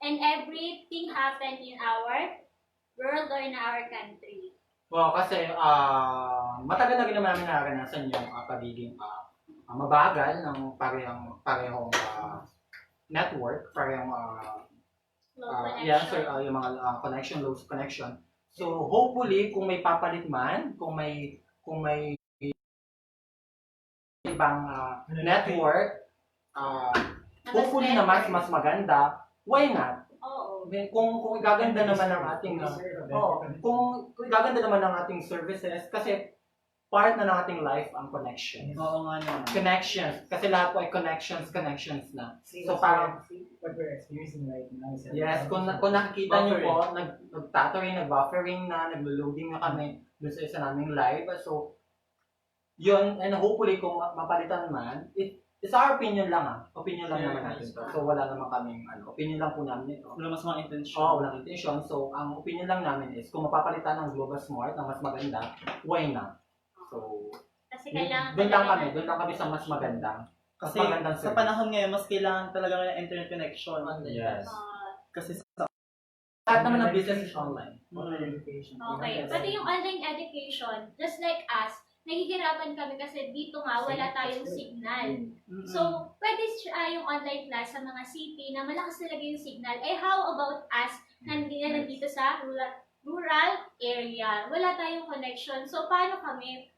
and everything happen in our world or in our country. Well, kasi matagal na rin naman namin naranasan yung pagiging mabagal ng parehong network, parehong yung mga connection, low connection. So hopefully kung may papalit man, kung may ibang network, hopefully na mas maganda, why not? Oo. Kung gaganda naman ang ating kung gaganda naman ang ating services, kasi part na ng ating life ang connection. Oo nga naman. Connections, kasi lahat po ay connections na. So parang what we're experiencing right now is yes, kung nakikita niyo po, nag-stuttering, nag-buffering na, naglo-loading na kami doon sa isa naming live. So yun, and hopefully kung mapalitan man, it's our opinion lang opinion lang naman natin to. So wala naman kaming opinion lang po namin ito. Wala mas mga intention. Walang intention. So ang opinion lang namin is kung mapapalitan ng Global Smart na mas maganda, why not? So Kasi kailangan doon lang kami sa mas maganda. Kasi sa panahon ngayon, mas kailangan talaga ng internet connection. Yes. Kasi sa Lahat naman ng business is online. online education. Okay. Pati yung online education, just like us, nahihirapan kami kasi dito nga wala tayong signal. So, pwede yung online class sa mga city na malakas talaga yung signal. How about us na nandito sa rural area? Wala tayong connection. So, paano kami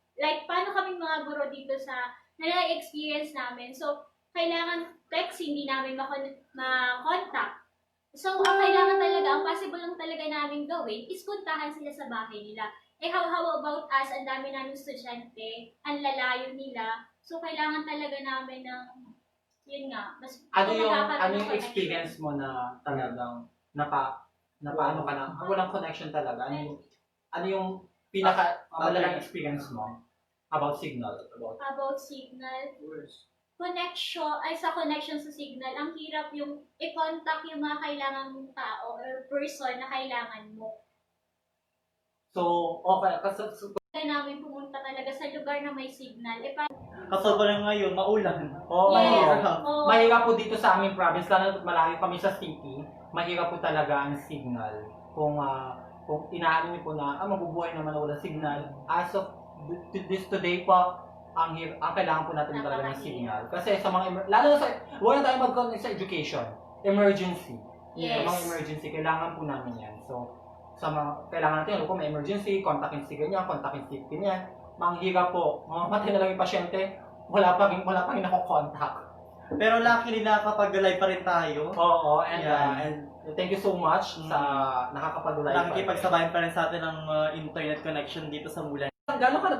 mga guro dito sa nala-experience namin? So, kailangan text, hindi namin ma-contact. So, ang kailangan talaga, ang possible lang talaga namin gawin is puntahan sila sa bahay nila. How about us? Ang dami namin estudyante, ang lalayo nila. So, kailangan talaga namin ng, yun nga, mas ano yung experience mo na talagang paano ka na, walang connection talaga? Ano yung malalang experience mo about signal? About signal? Sa connection sa signal, ang hirap yung i-contact yung mga kailangan mong tao or person na kailangan mo. So, okay. Kasi namin pumunta talaga sa lugar na may signal. Kaso lang ngayon, maulan. Oo, Yes. mahirap. Oo. Mahirap po dito sa aming province, lalo na malayo kami sa city, mahirap po talaga ang signal. Kung inaano niyo po na, mabubuhay naman na walang signal, as of today po, ang kailangan po natin talaga ng signal. Kasi sa mga, lalo na sa, huwag na tayo mag-connect sa education, emergency. Yes. Sa mga emergency, kailangan po namin yan. So, sa mga, kailangan natin, kung may emergency, kontakin si ganyan, kontakin si ganyan. Manghirap po, mamamatay na lang yung pasyente, wala pa rin nako-contact. Pero luckily nakakapag-live pa rin tayo. Oo, and, Yeah. and thank you so much sa nakakapag-live. Nakikipagsabayan pa rin sa atin ng internet connection dito sa Mulanay. Gano'n ka na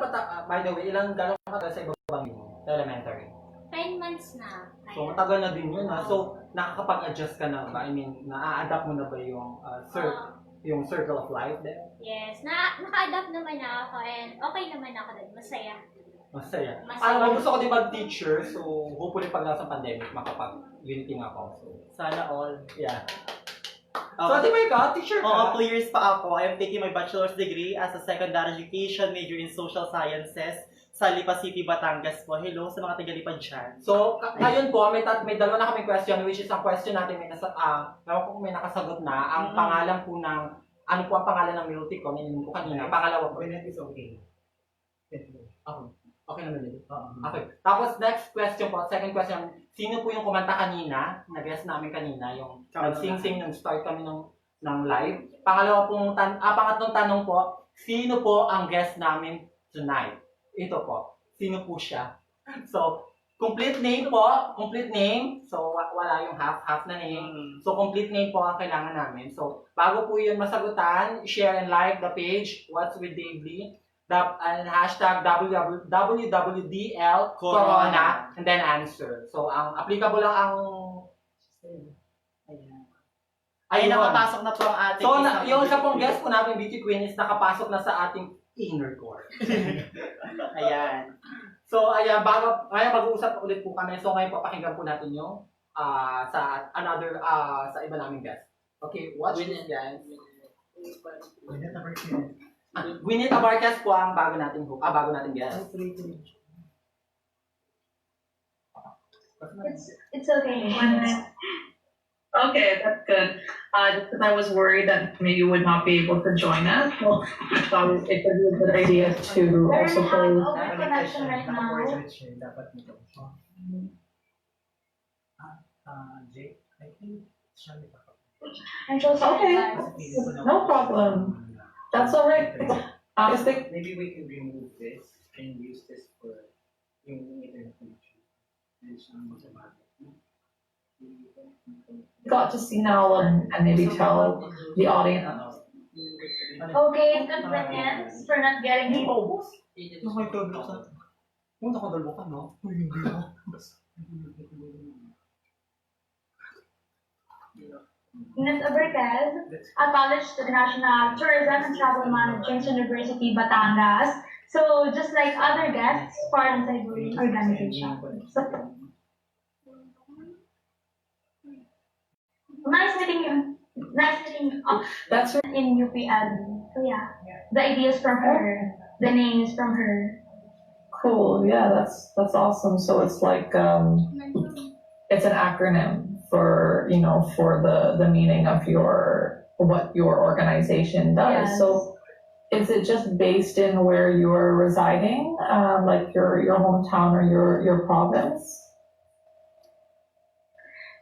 by the way, gano'n ka na sa ibang elementary? 10 months na. So, matagal na din yun ha. So, nakakapag-adjust ka na ba? I mean, na-adapt mo na ba yung yung circle of life there? Yes, naka-adapt naman ako and okay naman ako doon. Masaya. Masaya. Masaya. Gusto ko din mag-teacher, so hopefully pag nasa pandemic, makapag-unity nga ako. So, Sana all. yeah. So, di ba ikaw? Teacher ka? Oo, 2 years pa ako. I am taking my bachelor's degree as a secondary education major in social sciences sa Lipa City, Batangas po. Hello sa mga taga-Lipa dyan. So, ngayon po, may dalawa na kaming question, which is ang question natin, ewan ko kung may nakasagot na, ang pangalan po ng, ano po ang pangalan ng milk tea ko, nininom ko kanina, pangalawa po. When it is okay. Okay naman yun. Okay. Tapos next question po, second question, sino po yung kumanta kanina, na-guess namin kanina, yung nag-sing-sing nung start kami ng live. Pangatlong tanong po, sino po ang guest namin tonight? Ito po, sino po siya? So, complete name po, complete name. So, wala yung half na name. So, complete name po ang kailangan namin. So, bago po yun masagutan, share and like the page, What's with Davely, and hashtag WWDL Corona, and then answer. So, ang applicable lang ang... Ay, nakapasok na po ang ating So, yung isa pong guest po natin, Beauty Queen, is nakapasok na sa ating inner core. Ayan. So, ayan, ngayon mag-uusap ulit po kami. So, ngayon papakinggan po natin yung sa iba naming guest. Okay, watch this, guys. Gwyneth Abarcas po ang bago nating guest. It's okay. Okay, that's good. Just because I was worried that maybe you would not be able to join us, so I thought it would be a good idea to also play. Over connection right now. Jake, I think siya may I'm so sorry. Okay, no problem. That's all right. Maybe we can remove this and use this for yung internet connection. And siya mag-abate. Got to see now and maybe tell the audience. Okay, inconvenience for not getting it. Ines Aberquez, a college student, National Tourism and Travel Management University, Batangas. So, just like other guests, part of the organization. So, nice meeting you. Nice meeting you. That's right. In UPL. So yeah, the idea is from her. The name is from her. Cool. Yeah, that's awesome. So it's like it's an acronym for the meaning of what your organization does. Yes. So is it just based in where you're residing, like your hometown or your province?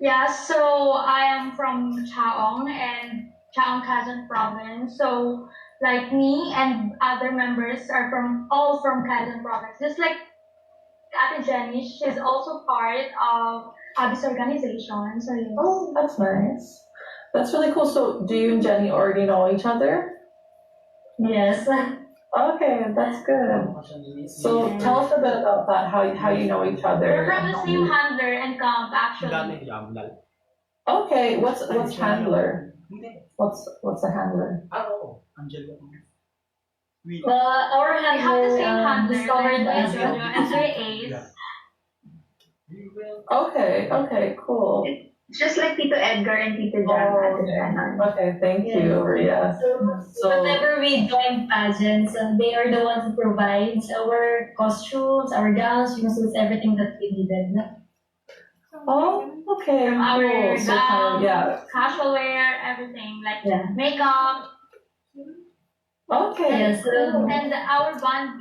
Yeah, so I am from Chaong and Chaong Quezon province. So like me and other members are all from Quezon province. Just like Ate Jenny, she's also part of this organization. So yes. Oh, that's nice. That's really cool. So do you and Jenny already know each other? Yes. Okay, that's good. So tell us a bit about that, how you know each other. We're from the same handler and camp actually. Okay, what's handler? What's a handler? Our We have the same handler, discovered like, as and 3 A's. Okay, cool. It's just like Tito Edgar and Tito Jan at the ganon. Okay, thank you. Yes. So, Whenever we join pageants, they are the ones who provides our costumes, our gowns, swimsuits, everything that we needed. oh, okay, From our cool. So kind of, yeah. casual wear, everything, like Yeah. makeup, Okay. Yes. and our bond.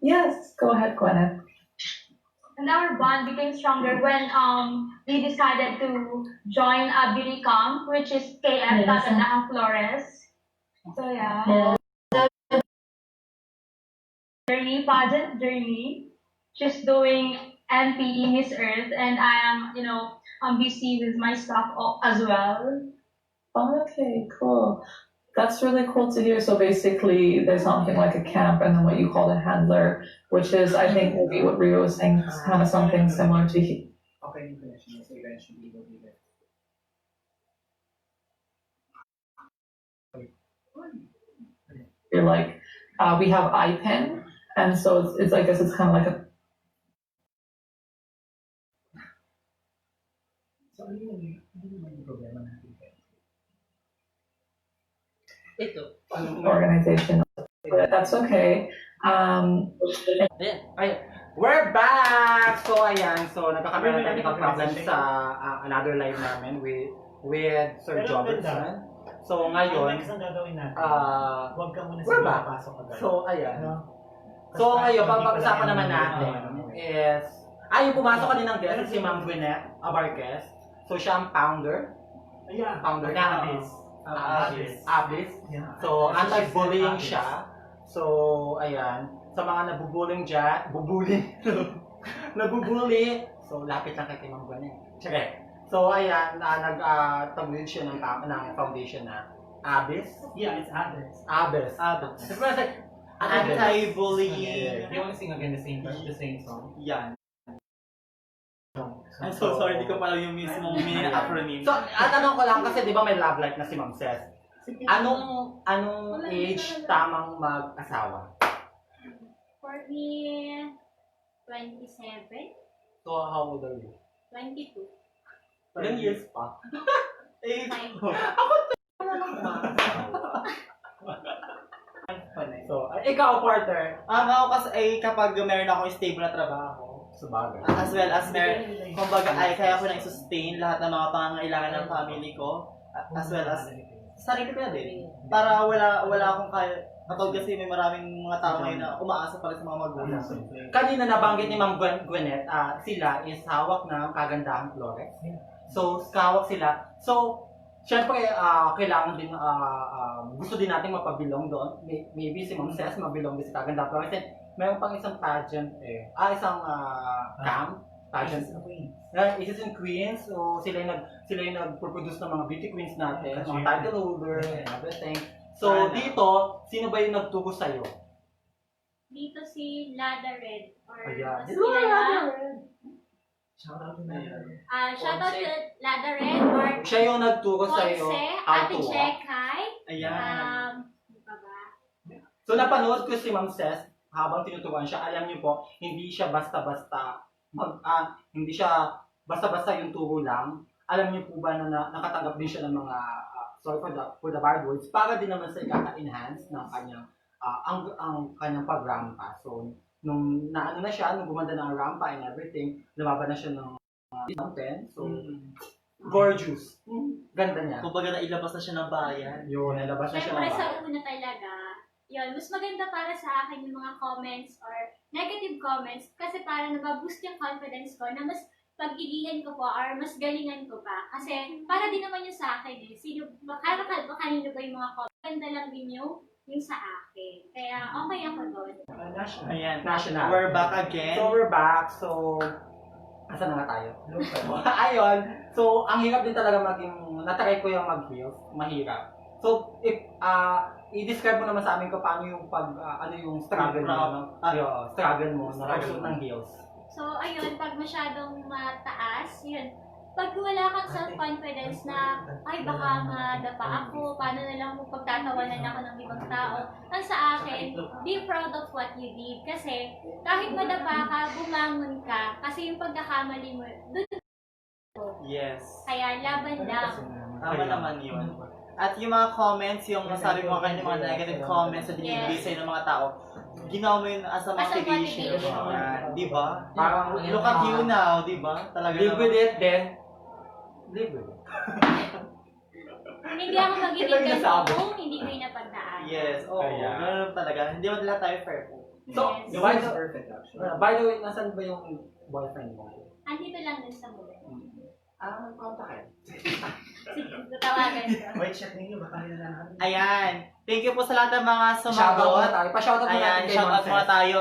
Yes, go ahead, Gwyneth. And our bond became stronger when we decided to join a beauty camp, which is KF Yes. Kagandahan Flores. So yeah. Pageant journey. She's doing MP Miss Earth, and I am, I'm busy with my stuff as well. Okay, cool. That's really cool to hear. So basically, there's something like a camp and then what you call a handler, which is, I think, maybe what Rio was saying, is kind of something similar to Okay, yung connection so eventually will be there. you're like, we have iPen, and so it's I guess it's kind of like a So ano yung problema natin? Ito. organization. But that's okay. We're back! So, ayan. So, nagkakaroon ng technical problems sa another live namin with Sir Pero Jobertson. So, ngayon, Next ang gagawin natin. Huwag ka muna we're sa back. papasok agad. So, ayan. No? So, ngayon, pag-usapan naman natin is, yung pumasok kaninang guest, si Ma'am Gwyneth Abarquez. So, siya ang founder. Ayan. Founder na na Abyss. Abyss. Yeah. So, anti-bullying Abyss. siya. So, ayan. Sa mga nabubullying dyan, nabubully. So, lapit lang kay Ma'am Gwyneth. Check. So, ayan, nag-tagwid siya ng foundation na Abyss. Yeah, it's Abyss. Abyss. Abyss. It's like, Anti-bullying. Do you want to sing again the same song? Yan. I'm so sorry, di ko pala yung mismong meaning ng acronym. So, tanong ko lang kasi di ba may love life na si Ma'am Cess? Anong age tamang mag-asawa? For me, 27, So, how old are you? 22. Ilang years pa? Eh, So, ikaw, Porter. ako kasi kapag meron akong stable na trabaho, Sabagay. as well as kumbaga kaya ko na i-sustain lahat ng mga pangangailangan ng family ko, as well as sarili ko na din. Para wala akong kaya, katulad kasi may maraming mga tao ngayon na umaasa pa rin sa mga magulang. Kanina nabanggit ni Ma'am Gwyneth, sila is hawak ng Kagandahan Flores. So, hawak sila. So, syempre, kailangan din, gusto din natin mapabilong doon. Maybe si Ma'am Cess mabilong din sa Kagandahan Flores. And meron pang isang pageant isang camp, pageant. Isis and Queens. So, sila yung nag-produce ng mga beauty queens natin, mga title holder, and everything. So, dito, sino ba yung nagturo sa'yo? Dito si Lada Red. Or Ayan. mas kilala. Shout out to Mina. Shoutout to Lada Red or Siya yung nagturo sa'yo Ponce, how Ate to walk. Chekay. Ayan. Ano pa ba? So, napanood ko si Ma'am Cess habang tinuturuan siya. Alam niyo po, hindi siya basta-basta hindi siya basta-basta yung turo lang. Alam niyo po ba na nakatanggap din siya ng mga sorry for the bad words para din naman sa ikaka-enhance ng kanyang ang kanyang pagrampa. So nung naano na siya, nung gumanda na ang rampa and everything, lumaban na siya ng mountain. So gorgeous. Ganda niya. Kumbaga nailabas na siya ng bayan. Yun, nalabas na siya ng Siyempre sa bayan. una talaga, yun, mas maganda para sa akin yung mga comments or negative comments kasi para nababoost yung confidence ko na mas pag-ilihan ko po or mas galingan ko pa. Kasi para din naman yung sa akin kanino ba yung mga comments, ganda lang din yung sa akin. Kaya okay ako doon. National. Ayan. National. We're back again. So we're back. So asan na nga tayo? Ayun. So ang hirap din talaga natry ko yung mag-heels. Mahirap. So if i-describe mo naman sa amin kung paano yung ano yung struggle mo, struggle mo na pagsuot ng heels. So, ayun, pag masyadong mataas, yun, pag wala kang self-confidence na, ay baka madapa ako, paano na lang kung pagtatawanan ako ng ibang tao. Ang sa akin, be proud of what you did. Kasi kahit madapa ka, bumangon ka. Kasi yung pagkakamali mo, doon Yes. Kaya laban lang. Tama naman yun. At yung mga comments, yung sabi mo kanina, yung mga negative comments na binibigay sa'yo ng mga tao, ginawa mo yun as a motivation. motivation. Yan, di ba? Parang, Look at you now, di ba? Talaga live with naman. it, then live with it. Hindi ako magiging Ito yung ganito nasabi. kung hindi ko yung napagdaan. Yes, oo. Kaya. Ganun talaga. Hindi mo lahat tayo perfect. So, Yes. by the, perfect actually. by the way, nasan ba yung boyfriend mo? Andito lang din sa mula. Kontakin. Tatawagan ko. Wait, check ninyo, baka nila natin. Ayan. Thank you po sa lahat ng mga Shoutout muna sumagot. tayo. Pa-shoutout muna Ayan, natin kay shout Ma'am out muna Cess. tayo.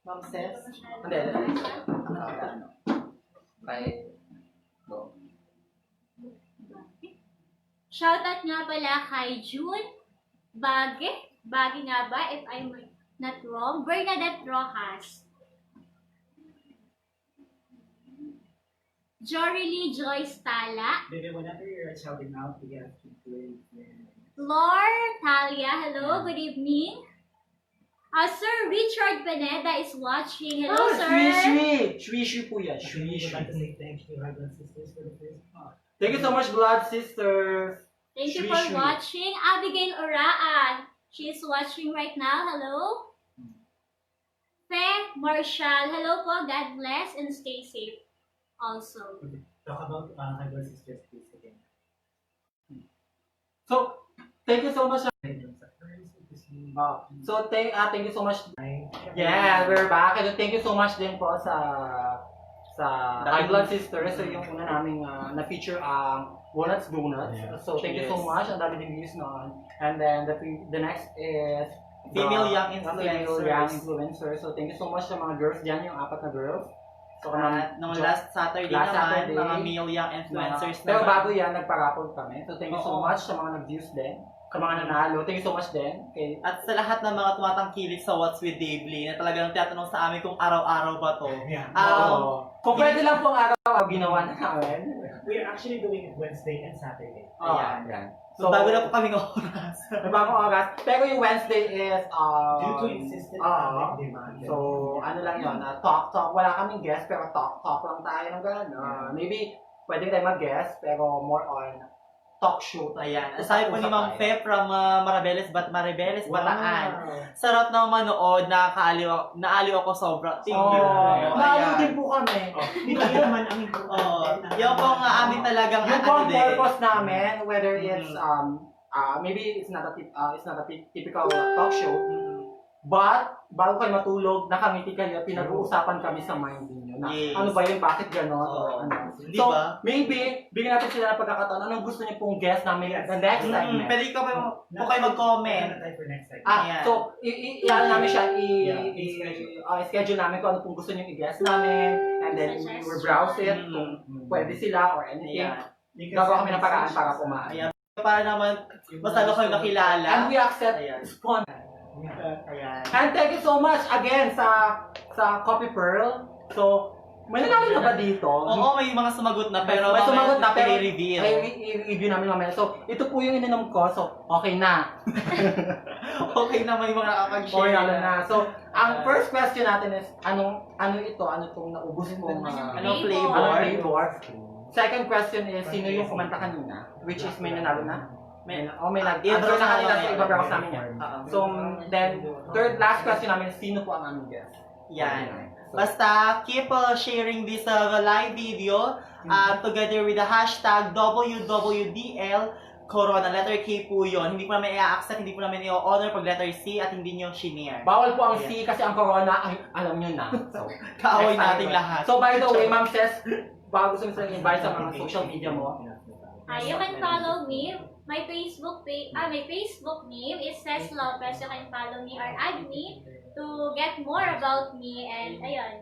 Ma'am Cess? Hindi. Shoutout nga pala kay June Bagi nga ba, if I'm not wrong, Bernadette Rojas, Jorylee Joyce Tala, Baby, whenever you're shouting out, you have to play. Lor Talia, hello, good evening. Sir Richard Pineda is watching. Hello, sir. Shwi po yan. We would like to say thank you, our blood sisters, for the first part. Thank you so much, Blood Sisters. Thank you Shwi, for shwi. watching. Abigail Oraan, she is watching right now. Hello. Fe Marshall, hello po. God bless and stay safe also. Talk about our blood sisters, please, again. So, thank you so much. Thank you so much. Yeah, we're back. And thank you so much din po sa High Blood Sisters. So, yung una naming na-feature ang Walnuts Donuts. So, thank you so Yes. much. Ang dami din views noon. And then, the next is Female young Female influencers. young influencers. So, thank you so much sa mga girls dyan, yung 4 na girls. So, At nung last Saturday Last naman, Saturday, mga male young influencers Pero naman. bago yan, nagpa-raffle kami. So, thank you so Oo. much sa mga nag-views din. Sa mga nanalo. Thank you so much din. Okay. At sa lahat ng mga tumatangkilik sa What's with Dave Lee, na talagang tinatanong sa amin kung araw-araw ba to. Yeah. Kung pwede lang pong araw ginawa na namin. We are actually doing it Wednesday and Saturday. Ayan. Ayan. So, bago na po kaming oras. May bagong oras. Pero yung Wednesday is, Due to insistent ah, public demand. so, ano lang yun, talk. Wala kaming guest, pero talk lang tayo ng gano'n. Maybe, pwede tayo mag-guest, pero more on talk show. Ayan. Sabi po ni Ma'am Fe from Maribeles, Bataan. Wow. Sarap na manood, naaliw ako sobra. Thank you. Naalo din po kami. Hindi naman ang Yung po nga amin talagang Yung po ang din. purpose namin, whether it's maybe it's not a typical talk show, but bago kayo matulog, nakangiti kayo, pinag-uusapan kami sa mind niyo na Yes. ano ba yun, bakit gano'n, Oo. ano. Di So, ba? maybe, bigyan natin sila ng pagkakataon, anong gusto niyo pong guest namin the next segment. Pwede ikaw po kayo mag-comment. for next time. Ayan. So, i-ano namin siya, Yeah, schedule namin kung ano pong gusto niyo i-guest namin, and then we will browse it, kung pwede sila or anything. Ayan. Gagawa kami ng paraan para pumaan. Ayan. Para naman, mas lalo kayo makilala. And we accept Ayan. sponsor. Ayan. And thank you so much again sa Copy Pearl. So, may nanalo na ba dito? Oo, may mga sumagot na, pero may sumagot na, pero i-reveal. i-review namin mamaya. So, ito po yung ininom ko. So, okay na. Okay na, may mga nakakag-share Okay na. So, ang first question natin is, ano ito? Ano itong naubos kong Anong Flavor. flavor? Second question is, sino yung kumanta kanina? Which is, may nanalo na? May nag-answer I-browse na kanina, namin. so ibabrowse namin yan. So, then, last question namin is, sino po ang aming guest? Yan. Basta, keep sharing this live video together with the hashtag WWDL Corona. Letter K po yun. Hindi po namin i-accept, hindi po namin i-honor pag letter C at hindi nyo shinare. Bawal po ang C kasi ang corona, ay, alam nyo na. So, Kaaway next time nating po. lahat. So, by the way, Ma'am Cess, bago gusto nyo invite sa mga social media mo. You can follow me. My Facebook name is Cess Lopez. You can follow me or add me to get more about me. And ayun.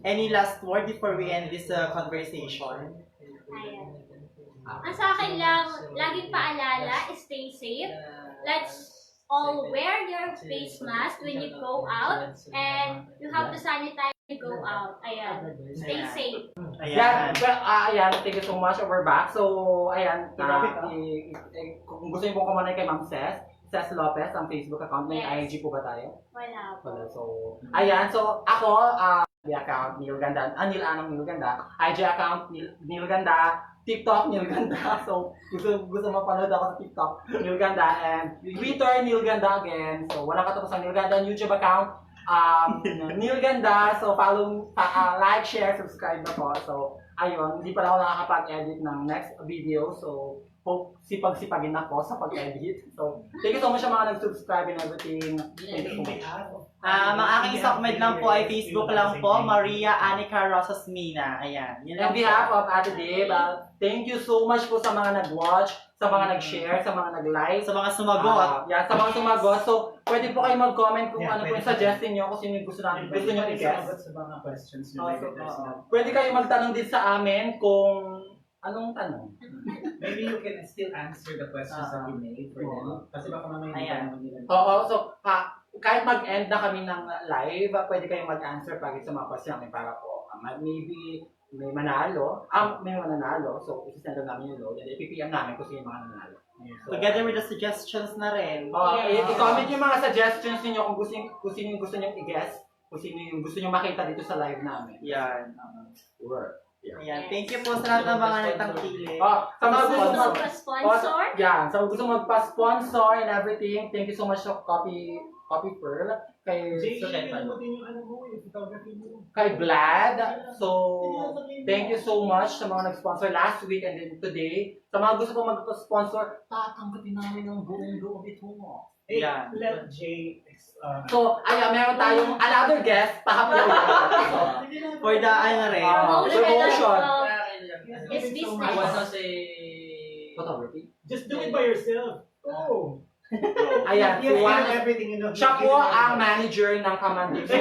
Any last word before we end this conversation? Ayan. Ang sa akin lang, laging paalala, stay safe. Let's all wear your face mask when you go out. And you have to sanitize when you go out. Ayan. Stay safe. Ayan. Ayan. Well, ayan, thank you so much. We're back. So, ayan, kung gusto nyo pong kumanay kay Ma'am Cess Lopez, ang Facebook account. May Yes. IG po ba tayo? Wala po. So, ayan. So, ako, account Niel Ganda, Niel Anong Niel Ganda, IG account Niel Ganda, TikTok Niel Ganda. So gusto mapanood ako sa TikTok Niel Ganda, and Twitter Niel Ganda again. So walang katapusang Niel Ganda, YouTube account Niel Ganda. So follow, like, share, subscribe na po. So ayun, hindi pa ako nakakapag-edit ng next video. So hope sipag-sipagin ako sa pag-edit. So thank you so much sa mga nag-subscribe and everything. Thank you so much. Ang aking sokmed lang po ay Facebook lang po, Maria Anica Rosas Mina. Ayan. Yun On lang behalf po. of Ate Dave, thank you so much po sa mga nag-watch, sa mga nag-share, sa mga nag-like, Sa mga sumagot. sa mga sumagot. So, pwede po kayo mag-comment kung Yeah, ano po yung pwede. suggestion nyo, kung sino yung gusto nyo i-guess. Sa mga questions nyo. Pwede kayo magtanong din sa amin kung anong tanong. Maybe you can still answer the questions that you made for them. Kasi baka mamaya hindi Ayan. pa naman nila. Oo, so, kahit mag-end na kami ng live, pwede kayong mag-answer pag sa mga question namin para po, maybe may manalo, may mananalo, so isasend namin yung load, and ipipm namin kung sino yung mga nanalo. So, Together with the suggestions na rin. i-comment yung mga suggestions niyo kung sino yung gusto niyo i-guess, kung sino yung gusto niyo makita dito sa live namin. Yan. Sure. Ayan. Thank you po sa lahat ng mga nagtangkili. Sa mga gusto Sponsor? sa gusto magpa-sponsor and everything, thank you so much to Copy Pearl, kay kay Vlad. So, thank you so much sa mga nag-sponsor last week and then today. Sa mga gusto po mag-sponsor, tatanggatin namin ng buong ito. Yan. Let Jay So, ayan, meron tayong another guest, pahapo. For the ano rin. Promotion. It's business. Photography. just do it by yourself. Oh. Ayan, You si Juan, have everything in the siya po ang manager ng Kamandig. So,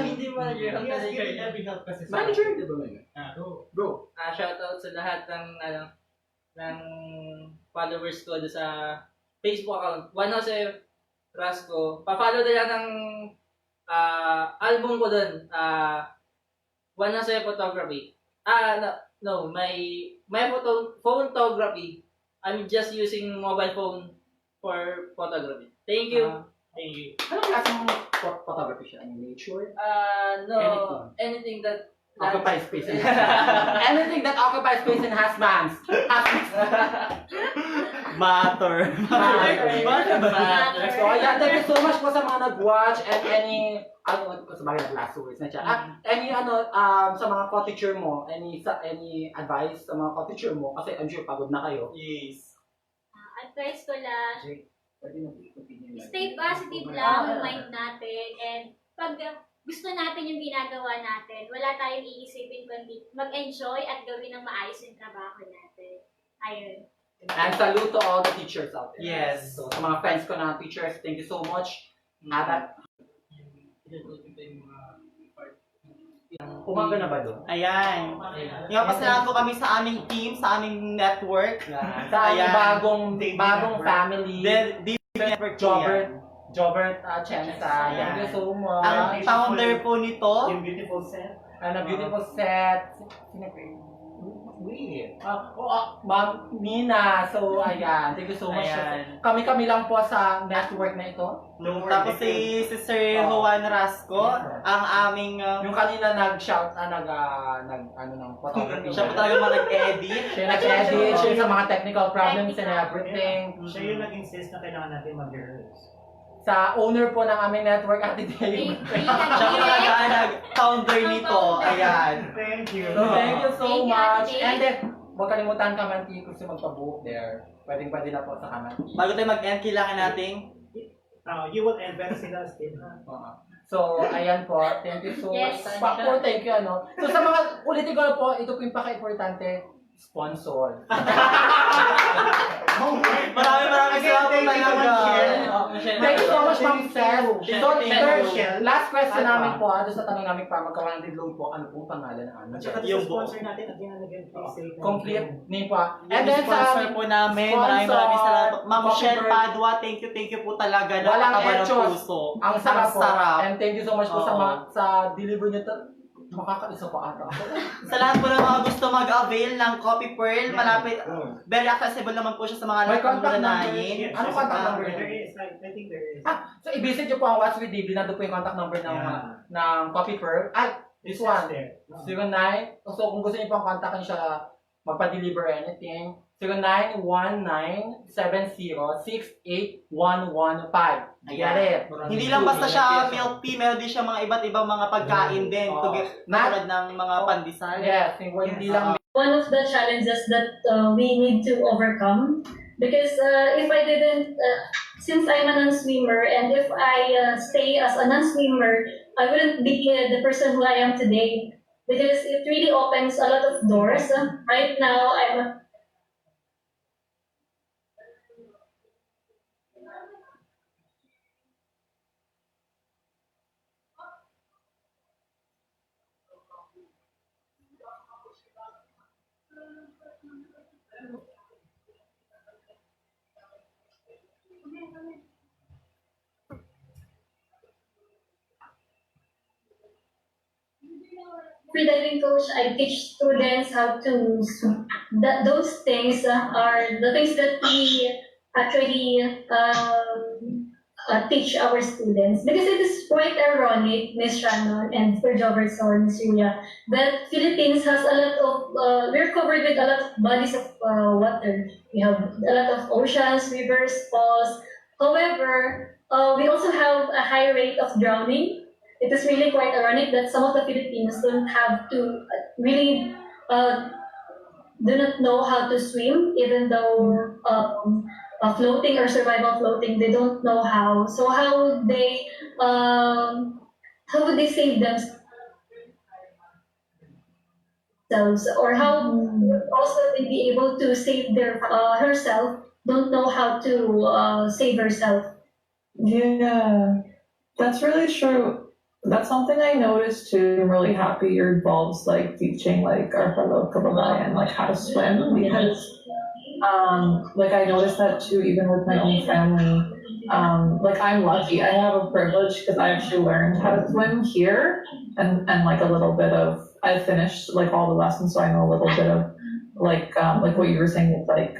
Hindi manager, He has given every help kasi sa manager, di ba? Go. Shoutout sa lahat ng followers ko doon sa Facebook account. Juan Jose Rasco. Pa-follow na lang ng album ko doon. Juan Jose Photography. My photography. I'm just using mobile phone for photography. Thank you. Thank you. Anong klaseng photography siya? Nature? Anything that Occupy space and anything that occupies space and has bands. Matter. So, ayan, thank you so much po sa mga nag-watch and any, sa mga last words na siya. Any, sa mga co-teacher mo, any advice sa mga co-teacher mo, kasi I'm sure pagod na kayo. Yes. Advice ko lang, Pwede mo continue. stay positive lang yung mind natin, and pag gusto natin yung ginagawa natin, wala tayong iisipin kundi mag-enjoy at gawin ng maayos yung trabaho natin. Ayun. And salute to all the teachers out there. Yes. So, sa mga friends ko na teachers, thank you so much. Umaga na ba doon? Ayan. Nga pasalamat po kami sa aming team, sa aming network. Sa aming bagong family. Network Jobert Chensa. Thank you so much. Ang founder po nito, Yung beautiful set. And a beautiful set. Sino po yun? Ma'am Mina. So, ayan. Thank you so much. Ayan. Kami lang po sa network na ito. tapos si Sir Juan Rasco, ang aming Yung kanina nag-shout, ng photography. siya po talaga mga nag-edit. Siya nag-edit, siya sa mga technical problems and everything. Siya yung nag-insist na kailangan natin mag-rehearse. Sa owner po ng aming network, Ate Dave. Siya po talaga ang nag-founder nito. Ayan. Thank you. So, thank you so Thank you, much. Ate Dave. And then, huwag kalimutan Kamanti kung gusto magpa-book there. Pwede na po sa Kamanti. Bago tayo mag-end, kailangan nating You will invest in us din, ha? So, ayan po. Thank you so Yes. much. Thank you, So, sa mga, ulitin ko na po, ito po yung paka-importante, sponsor. maraming salamat po talaga. Thank you so much, Ma'am Cess. So, Thank you. last question namin po, doon sa tanong namin para magka-100 load po, ano po pangalan ng At saka Yung yung sponsor natin, again and again, please say thank you. complete name po. And then sponsor po namin, maraming salamat. Ma'am Coffee Michelle Bird. Padua, thank you po talaga. Walang Nakakaba ng etchos. puso. Ang sarap po. sarap. And thank you so much po Oo. sa deliver nyo. Makakaisa pa ata ako. Sa lahat po ng mga gusto mag-avail ng Coffee Pearl, malapit, very accessible naman po siya sa mga May lahat ng contact number. Mulanayin. Ano contact number There niya? is, I think there is. So i-visit nyo po ang What's with David. Nandun po yung contact number ng Coffee Pearl. This one, 09. So kung gusto niyo pang kontakin siya, magpa-deliver anything, 091970681115. Get it? Hindi lang basta siya male, female, di siya mga iba't ibang mga pagkain din. Tulad ng mga pandesal. Yes, hindi lang. One of the challenges that we need to overcome, because if I didn't, since I'm a non-swimmer, and if I stay as a non-swimmer, I wouldn't be the person who I am today, because it really opens a lot of doors. Right now, I'm freediving coach. I teach students how to swim. Those things are the things that we actually teach our students, because it is quite ironic, Miss Shannon and Sir Robertson, Miss Julia, that Philippines has a lot of we're covered with a lot of bodies of water. We have a lot of oceans, rivers, falls. However, we also have a high rate of drowning. It is really quite ironic that some of the Filipinos don't have to really do not know how to swim, even though floating or survival floating, they don't know how. So how would they save themselves, or how also they be able to save their herself? Don't know how to save herself. Yeah, that's really true. That's something I noticed too. I'm really happy you're involved, like teaching like our fellow kababayan like how to swim, because like I noticed that too, even with my own family. Like I'm lucky, I have a privilege because I actually learned how to swim here, and like a little bit of, I finished like all the lessons, so I know a little bit of like what you were saying with like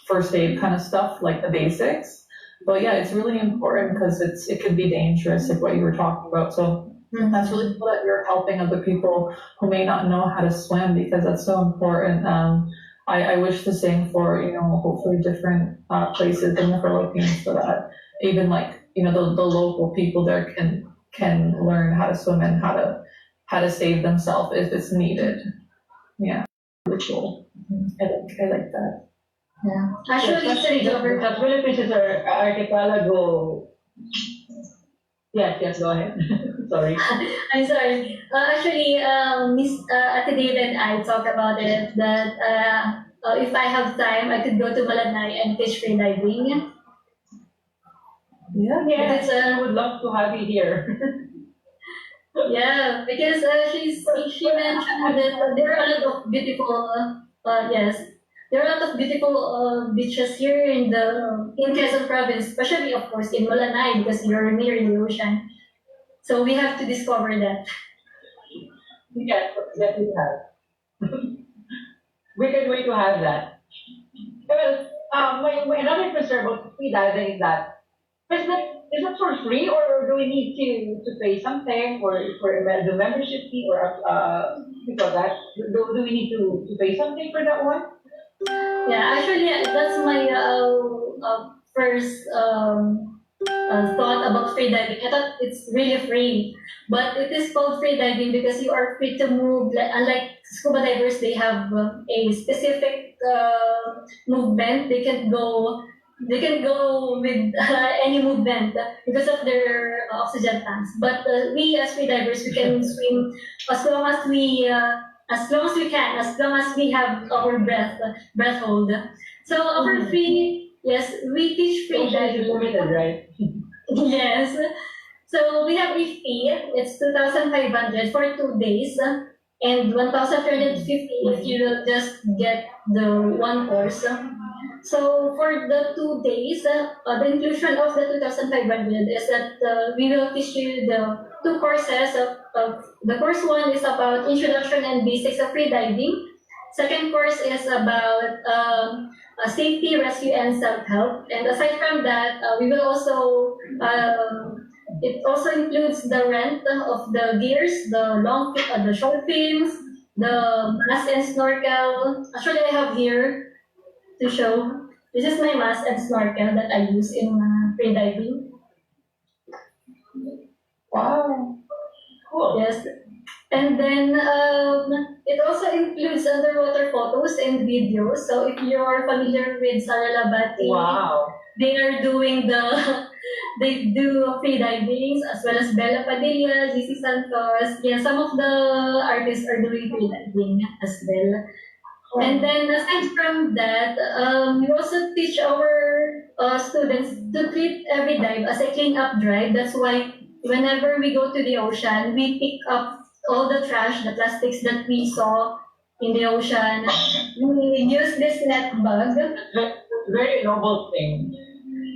first aid kind of stuff, like the basics. But yeah, it's really important because it can be dangerous, like what you were talking about. So that's really cool that you're helping other people who may not know how to swim, because that's so important. I wish the same for, hopefully different places in the Philippines, so that even like, the local people there can learn how to swim and how to save themselves if it's needed. Yeah, really cool. I like that. Yeah. Actually, sorry, Robert. The Philippines is our archipelago. Yes, go ahead. Sorry. I'm sorry. Actually, Miss Ate David and I talked about it, that if I have time, I could go to Mulanay and teach freediving. Yeah. Because, I would love to have you here. yeah, because she mentioned that there are a lot of beautiful, yes, there are a lot of beautiful beaches here in Quezon province, especially of course in Mulanay, because you're near the ocean. So we have to discover that. Yes, we have. We can wait to have that. Well, my another concern about freediving is that is it for free, or do we need to pay something for the membership fee, or because that do we need to pay something for that one? Yeah, actually, that's my first thought about freediving. I thought it's really free, but it is called freediving because you are free to move. Unlike scuba divers, they have a specific movement. They can go with any movement because of their oxygen tanks. But we as freedivers, we can swim as long as we. As long as we can, as long as we have our breath hold. So our free, yes, we teach free diving. Limited, right? Yes. So we have a fee. It's 2,500 for 2 days, and 1,350 if you will just get the one course. So for the 2 days, the inclusion of the 2,500 is that we will teach you the 2 courses. The course 1 is about introduction and basics of freediving. Second course is about safety, rescue, and self-help. And aside from that, we will also it also includes the rent of the gears, the short films, the mask and snorkel. Actually, I have here to show. This is my mask and snorkel that I use in freediving. Wow. Cool. Yes. And then it also includes underwater photos and videos. So if you're familiar with Sara Labati, Wow. they are doing they do free divings as well as Bella Padilla, GC Santos. Yeah, some of the artists are doing free diving as well. And then aside from that, we also teach our students to treat every dive as a clean up drive. That's why whenever we go to the ocean, we pick up all the trash, the plastics that we saw in the ocean. We use this net bag. Very noble thing.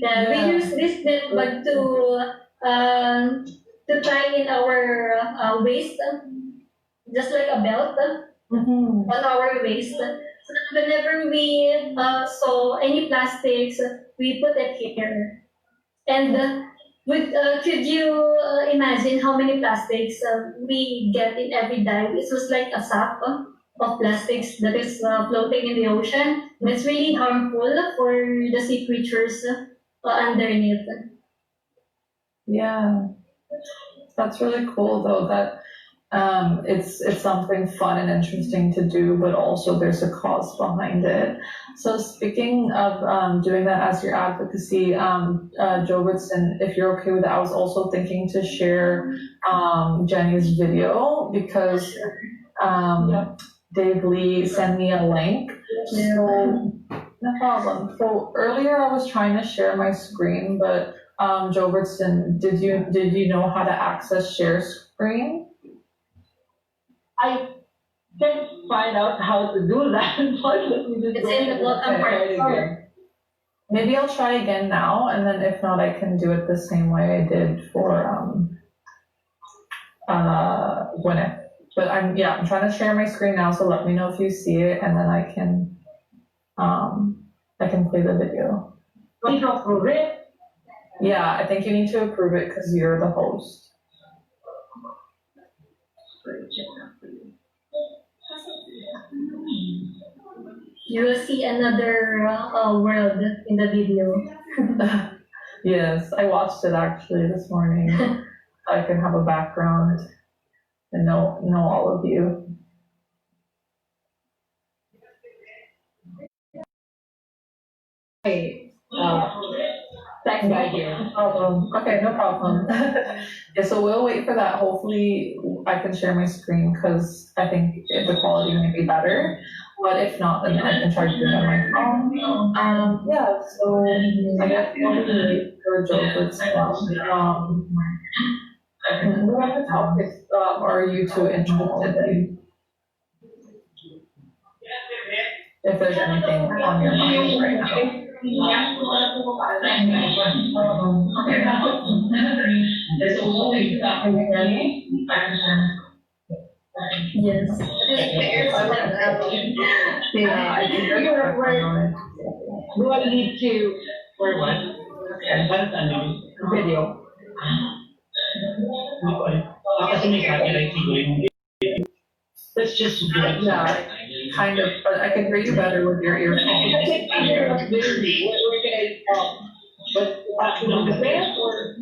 Yeah, we use this net bag to tie in our waist, just like a belt Mm-hmm. on our waist. So whenever we saw any plastics, we put it here. And could you imagine how many plastics we get in every dive? It was like a sack of plastics that is floating in the ocean. And it's really harmful for the sea creatures underneath. Yeah. That's really cool though that it's something fun and interesting to do, but also there's a cause behind it. So speaking of doing that as your advocacy, Joe Ritson, if you're okay with it, I was also thinking to share Jenny's video because Dave Lee sent me a link. So no problem. So earlier I was trying to share my screen, but Joe Ritson, did you know how to access share screen? I can't find out how to do that. Unfortunately, It's in the bottom part. Maybe I'll try again now, and then if not, I can do it the same way I did for Gwyneth. But I'm trying to share my screen now, so let me know if you see it, and then I can play the video. Please approve it. Yeah, I think you need to approve it because you're the host. You will see another world in the video. Yes, I watched it actually this morning. I can have a background and know all of you. Hey, thanks, idea. No problem. Okay, no problem. Yeah, so we'll wait for that. Hopefully I can share my screen because I think the quality may be better. But if not, then I can try to do it on my phone. Yeah, so I guess we'll wait for Joe for what other topics are you two interested in? If there's anything on your mind right now. Yes. I think where do I need to, where what? Video. Let's just do it. Yeah, kind of, but I can hear you better with your earphones. But the band or?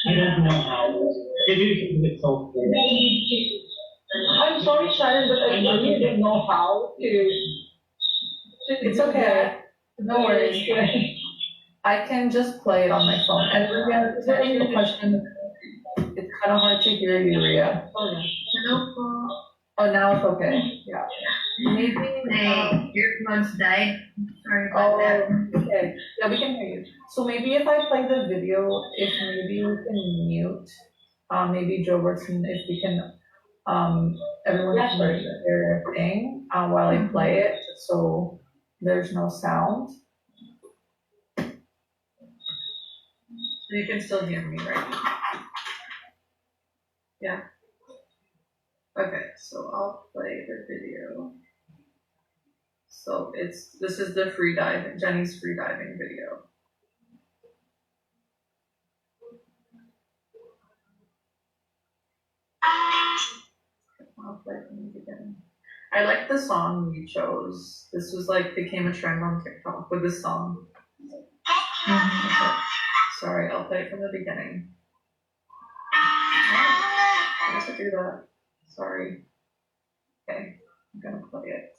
I don't know how. If you do it so cool. I'm sorry, Sharon, but I really didn't know how to. It's okay. No worries. I can just play it on my phone. And Ria, is there any question? It's kind of hard to hear you, Ria. Oh, now it's okay. Yeah. Maybe My earphones died. Sorry about that. Okay. Yeah, we can hear you. So maybe if I play the video, if maybe you can mute, maybe Joe Robertson, if we can, everyone can mute their thing while I play it, so there's no sound. So you can still hear me, right? Yeah. Okay, so I'll play the video. So this is the free diving, Jenny's free diving video. I'll play from the beginning. I like the song you chose. This was like became a trend on TikTok with this song. Okay. Sorry, I'll play it from the beginning. I have to do that. Sorry. Okay, I'm gonna play it.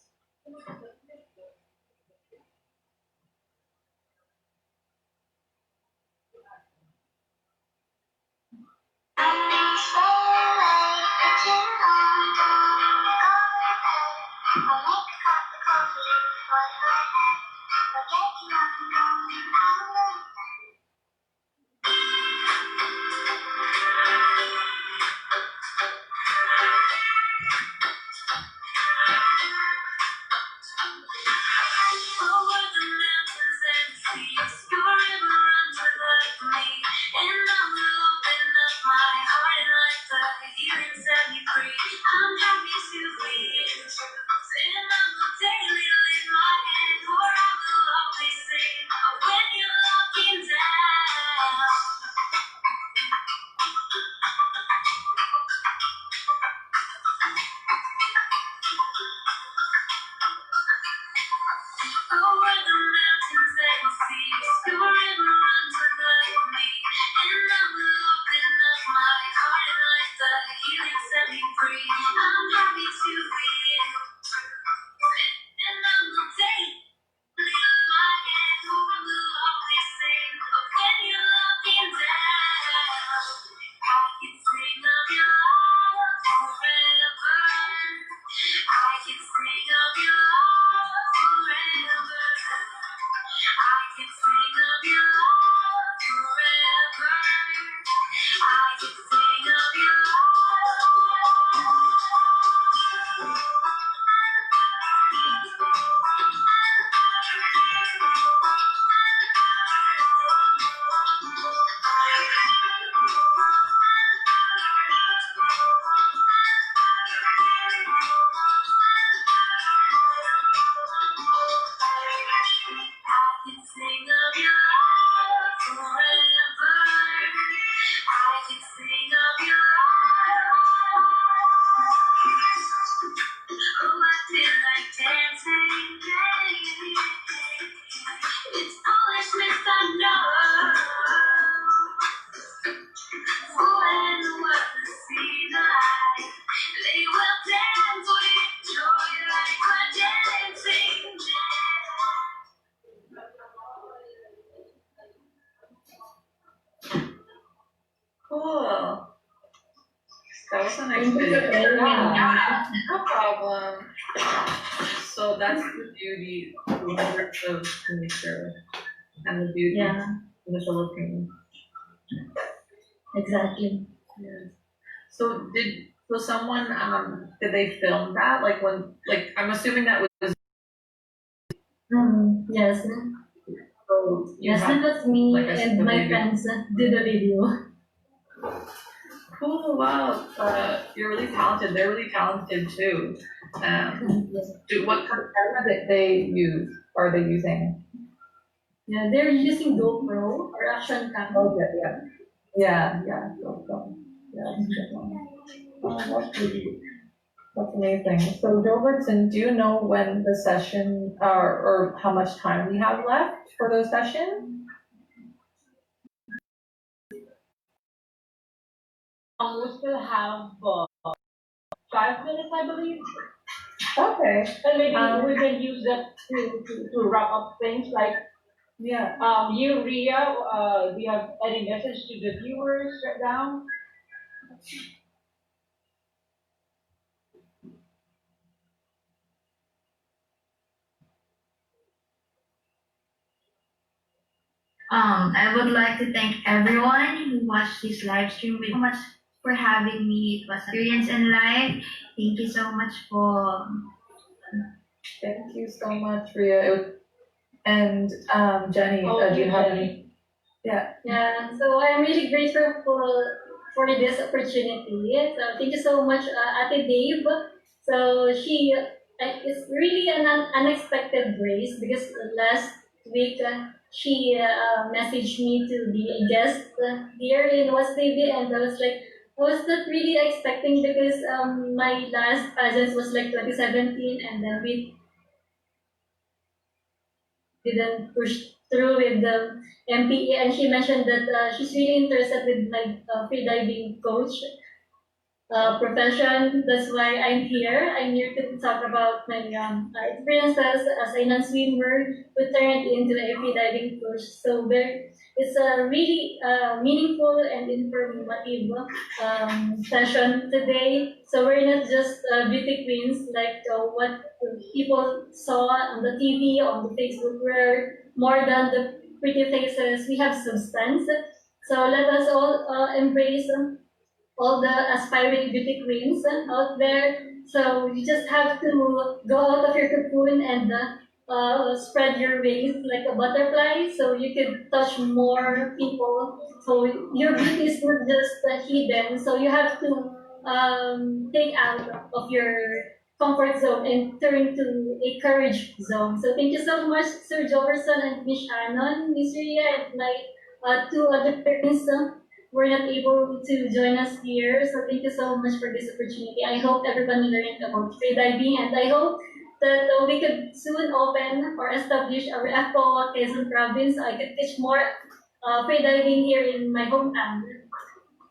Cool. That was a nice video. No problem. So that's the beauty of nature and the beauty Yeah, in the Philippines. exactly. Yes. So someone did they film that I'm assuming that was Yes. so you Yes, have, that was me like, I and said, my maybe- friends did the video. Cool, wow. You're really talented. They're really talented too. What kind of camera that they use? Are they using? Yeah, they're using GoPro or action cam. Oh, yeah. So, yeah, that's a good one. That's amazing. So, Gilbertson, do you know when the session or how much time we have left for the session? We still have 5 minutes, I believe. Okay. And maybe we can use that to wrap up things like Yeah. you, Ria, do you have any message to the viewers right now? I would like to thank everyone who watched this live stream. Thank you so much for having me. It was an experience in life. Thank you so much for. Thank you so much, Ria. And Jenny, do you have any? Yeah. Yeah, so I'm really grateful for this opportunity. So thank you so much, Ate Dave. So it's really an unexpected grace because last week she messaged me to be a guest here in West TV, and I was like, I was not really expecting because my last pageant was like 2017, and then we didn't push through with the MPE, and she mentioned that she's really interested with my freediving coach profession. That's why I'm here. I'm here to talk about my experiences as a non-swimmer who turned into a freediving coach. So it's a really meaningful and informative session today. So we're not just beauty queens like what people saw on the TV, on the Facebook. We're more than the pretty faces. We have substance. So let us all embrace all the aspiring beauty queens out there. So you just have to go out of your cocoon and spread your wings like a butterfly so you can touch more people. So your beauty is not just hidden. So you have to take out of your comfort zone and turn to a courage zone. So thank you so much, Sir Joverson and Miss Shannon, Miss Ria, and my two other parents were not able to join us here. So thank you so much for this opportunity. I hope everyone learned about freediving, and I hope that we could soon open or establish our FPO Quezon province. So I could teach more freediving here in my hometown.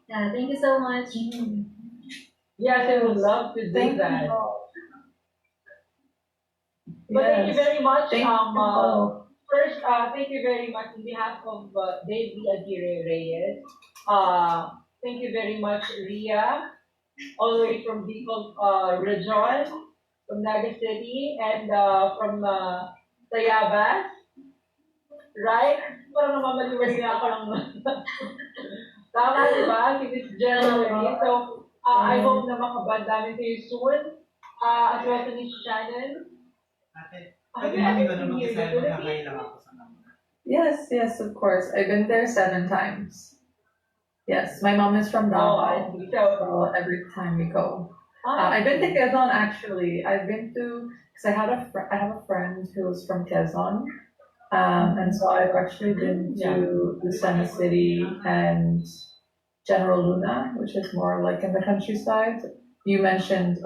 Yeah, thank you so much. Yes, I would love to do Thank that. you. But thank you very much. Thank you. First, thank you very much on behalf of Dave Aguirre Reyes. Thank you very much, Ria, all the way from Bicol region, from Naga City, and from Tayabas, right? Parang namamaliwan niya ako ng tama, di ba? Si Miss January. So, I hope na makaband namin kayo soon. As well to Miss Shannon. Yes, of course. I've been there 7 times. Yes, my mom is from Davao, so every time we go. I've been to Quezon actually. I've been to, because I have a friend who's from Quezon, and so I've actually been to Lucena City and General Luna, which is more like in the countryside. You mentioned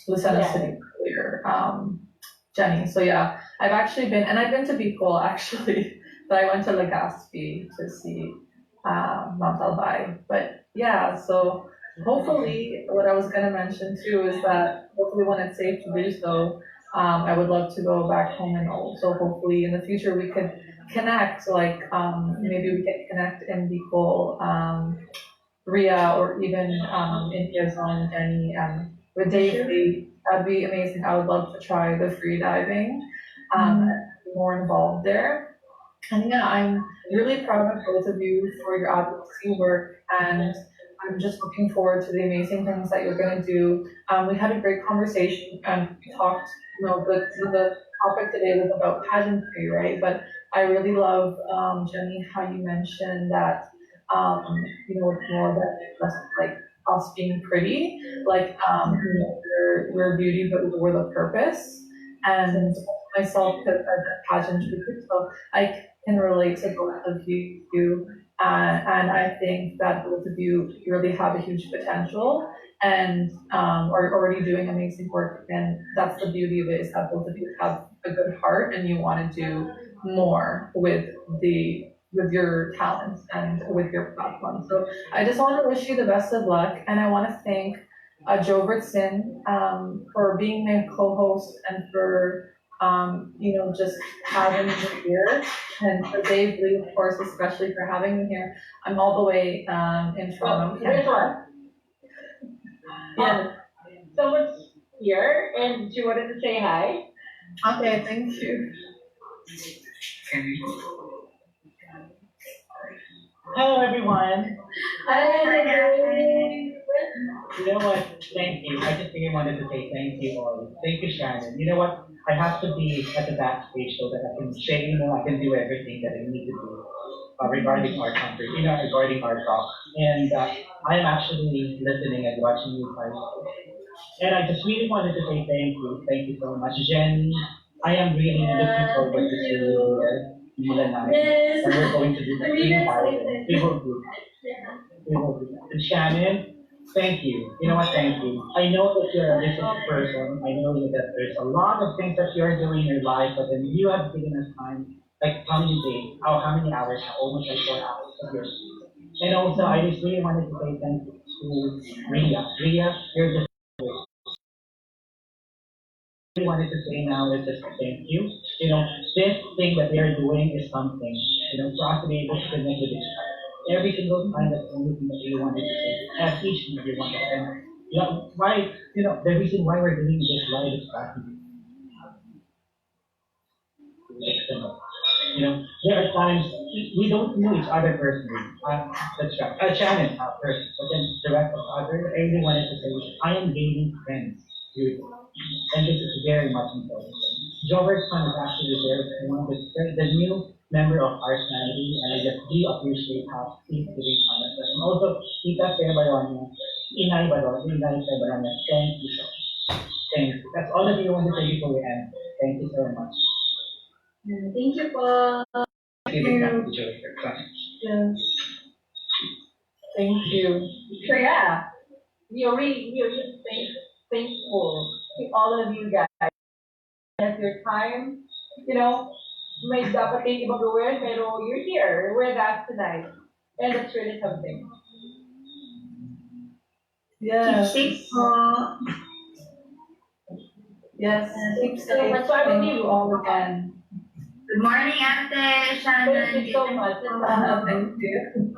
Lucena City earlier, Jenny. So yeah, I've actually been, and I've been to Bicol actually. But I went to Legazpi to see Mount Albay. But yeah, so hopefully, what I was gonna mention too is that hopefully when it's safe to do so, I would love to go back home and also hopefully in the future we could connect, like maybe we can connect in Bicol, Ria, or even in Quezon, Jenny, with Dave. That'd be amazing. I would love to try the free diving, and be more involved there. And yeah, I'm really proud of both of you for your advocacy work, and I'm just looking forward to the amazing things that you're going to do. We had a great conversation, and we talked, the topic today was about pageantry, right? But I really love, Jenny, how you mentioned that, it's more than just like us being pretty, like, we're beauty, but we're the purpose. And myself, as a pageantry, so I can relate to both of you, and I think that both of you really have a huge potential and are already doing amazing work. And that's the beauty of it, is that both of you have a good heart and you want to do more with your talents and with your platform. So I just want to wish you the best of luck, and I want to thank Jovertson for being my co-host and for just having me here, and for Dave Lee, of course, especially for having me here. I'm all the way in Toronto. This one. Yeah. Someone's here, and she wanted to say hi. Okay, thank you. Hello, everyone. You know what? Thank you. I just really wanted to say thank you all. Thank you, Shannon. You know what? I have to be at the backstage so that I can say, I can do everything that I need to do regarding our country, regarding our talk. And I am actually listening and watching you guys And I just really wanted to say thank you. Thank you so much, Jen. I am really looking forward to seeing you here in Mulanay. Yes. And we're going to do the I'm really 3,000. excited. We will do that. Yeah. We will do that. And Shannon, thank you. You know what? Thank you. I know that you're a busy person. I know that there's a lot of things that you're doing in your life, but then you have given us time. Like how many days? How many hours? Almost like 4 hours of your sleep. And also, I just really wanted to say thank you to Ria. Ria, you're just really wanted to say now is just thank you. You know, this thing that they're doing is something, you know, for us to be able to connect with each other. Every single time that's the only thing that we wanted to say, as each and every one of them. You know, why, you know, the reason why we're doing this live is that you know, there are times we don't know each other personally. That's right. Shannon first, but then the rest of others, I really wanted to say, I am gaining friends. Beautiful. And this is very much important. Jover's son is actually there, one of the new member of our family, and I just do appreciate how he's giving fun of us. And also, Tita Baronia, Inay Baronia, Inay Baronia, thank you so much. Thank you. That's all that we want to say before we end. Thank you so much. Thank you po. Giving back to Joey for coming. Yes. Thank you. So yeah, we are really thankful to all of you guys. At your time, you know, may dapat kayo ibang gawin, pero you're here with us tonight. And that's really something. Yes. Keep safe po. Yes. Keep safe. So I Thank believe you all again. Good morning, Ate Shannon. Thank you so much. Thank you.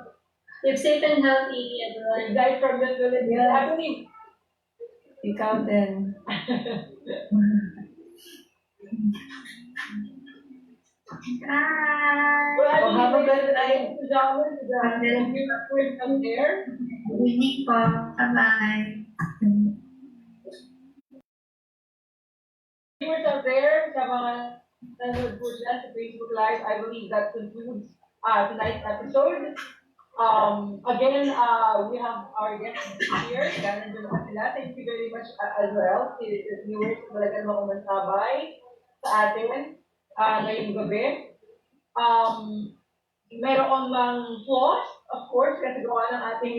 Keep safe and healthy, everyone. Guys from the Philippines, Yes. I believe. Ikaw din. Bye. Well, I Oh, have a believe good night. ladies and gentlemen, the viewers from there. Good evening po. Bye-bye. Viewers out there, sa mga nanonood po dyan sa Facebook Live, I believe that concludes tonight's episode. Again, we have our guests here. Ganda dyan naman sila. Thank you very much as well. The viewers talaga naman umansabay sa atin ngayong gabi. Meron mang flaws, of course, kasi gawa ng ating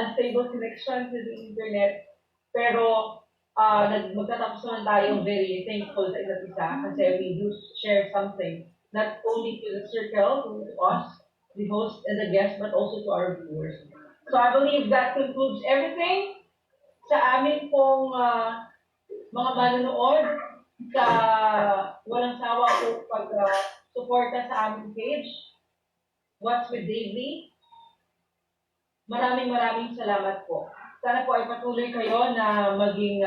unstable connection to the internet. Pero magtatapos naman tayong very thankful sa isa't isa kasi we do share something, not only to the circle, to us, the host and the guest, but also to our viewers. So I believe that concludes everything sa amin pong mga manonood sa walang sawa po pag-suporta sa aming page, What's with Davey. Maraming salamat po. Sana po ay patuloy kayo na maging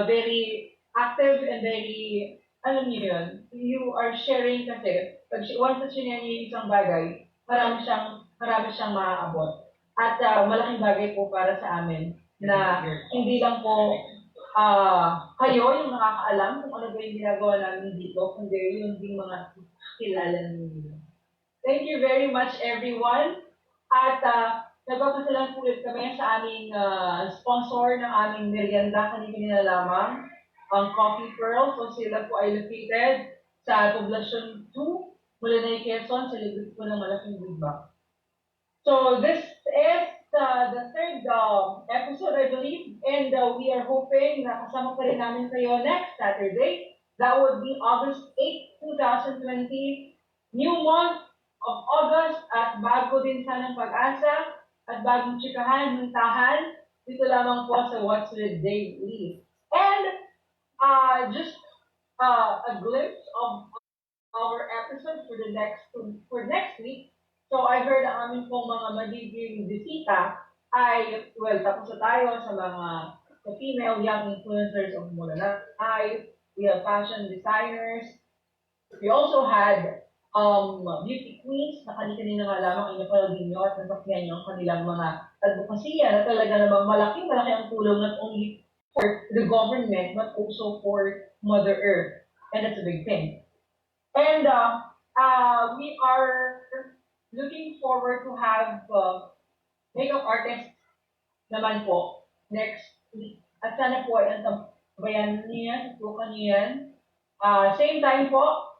very active and very, alam niyo yun, you are sharing kasi, once na sinare niyo yung isang bagay, marami siyang maaabot. At malaking bagay po para sa amin na hindi lang po kayo yung nakakaalam kung ano ba yung ginagawa namin dito, kundi yung ding mga kilala ninyo. Thank you very much, everyone. At nagpapasalan po ulit kami sa aming sponsor ng aming merienda kanina lamang, ang Coffee Pearl. So sila po ay located sa Poblacion 2, Mulanay, Quezon, sa likod po ng malaking bigba. So this is the third episode, I believe, and we are hoping na kasama pa rin namin kayo next Saturday. That would be August 8, 2020, new month of August, at bago din sanang pag-asa at bagong chikahan ng tahan dito lamang po sa What's with Dave Lee. And just a glimpse of our episode for next week. So I heard ang aming pong mga magiging bisita ay, well, tapos na tayo sa mga female young influencers of Mulanay. We have fashion designers. We also had beauty queens na kanina nga lamang inapalagin ninyo at nasakyan nyo ang kanilang mga advokasya na talaga namang malaki ang tulong not only for the government but also for Mother Earth. And that's a big thing. And we are looking forward to have makeup artists naman po next week. At sana po ay ang tambayan niya, tutukan niya yan. Same time po,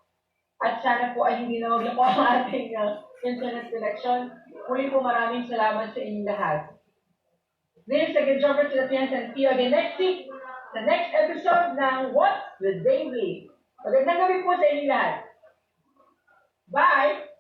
at sana po ay hindi na maglako ang ating internet connection. Muli po maraming salamat sa inyong lahat. This is again Robert Philippines and see you again next week sa next episode ng What's the Daily. Magandang gabi po sa inyong lahat. Bye!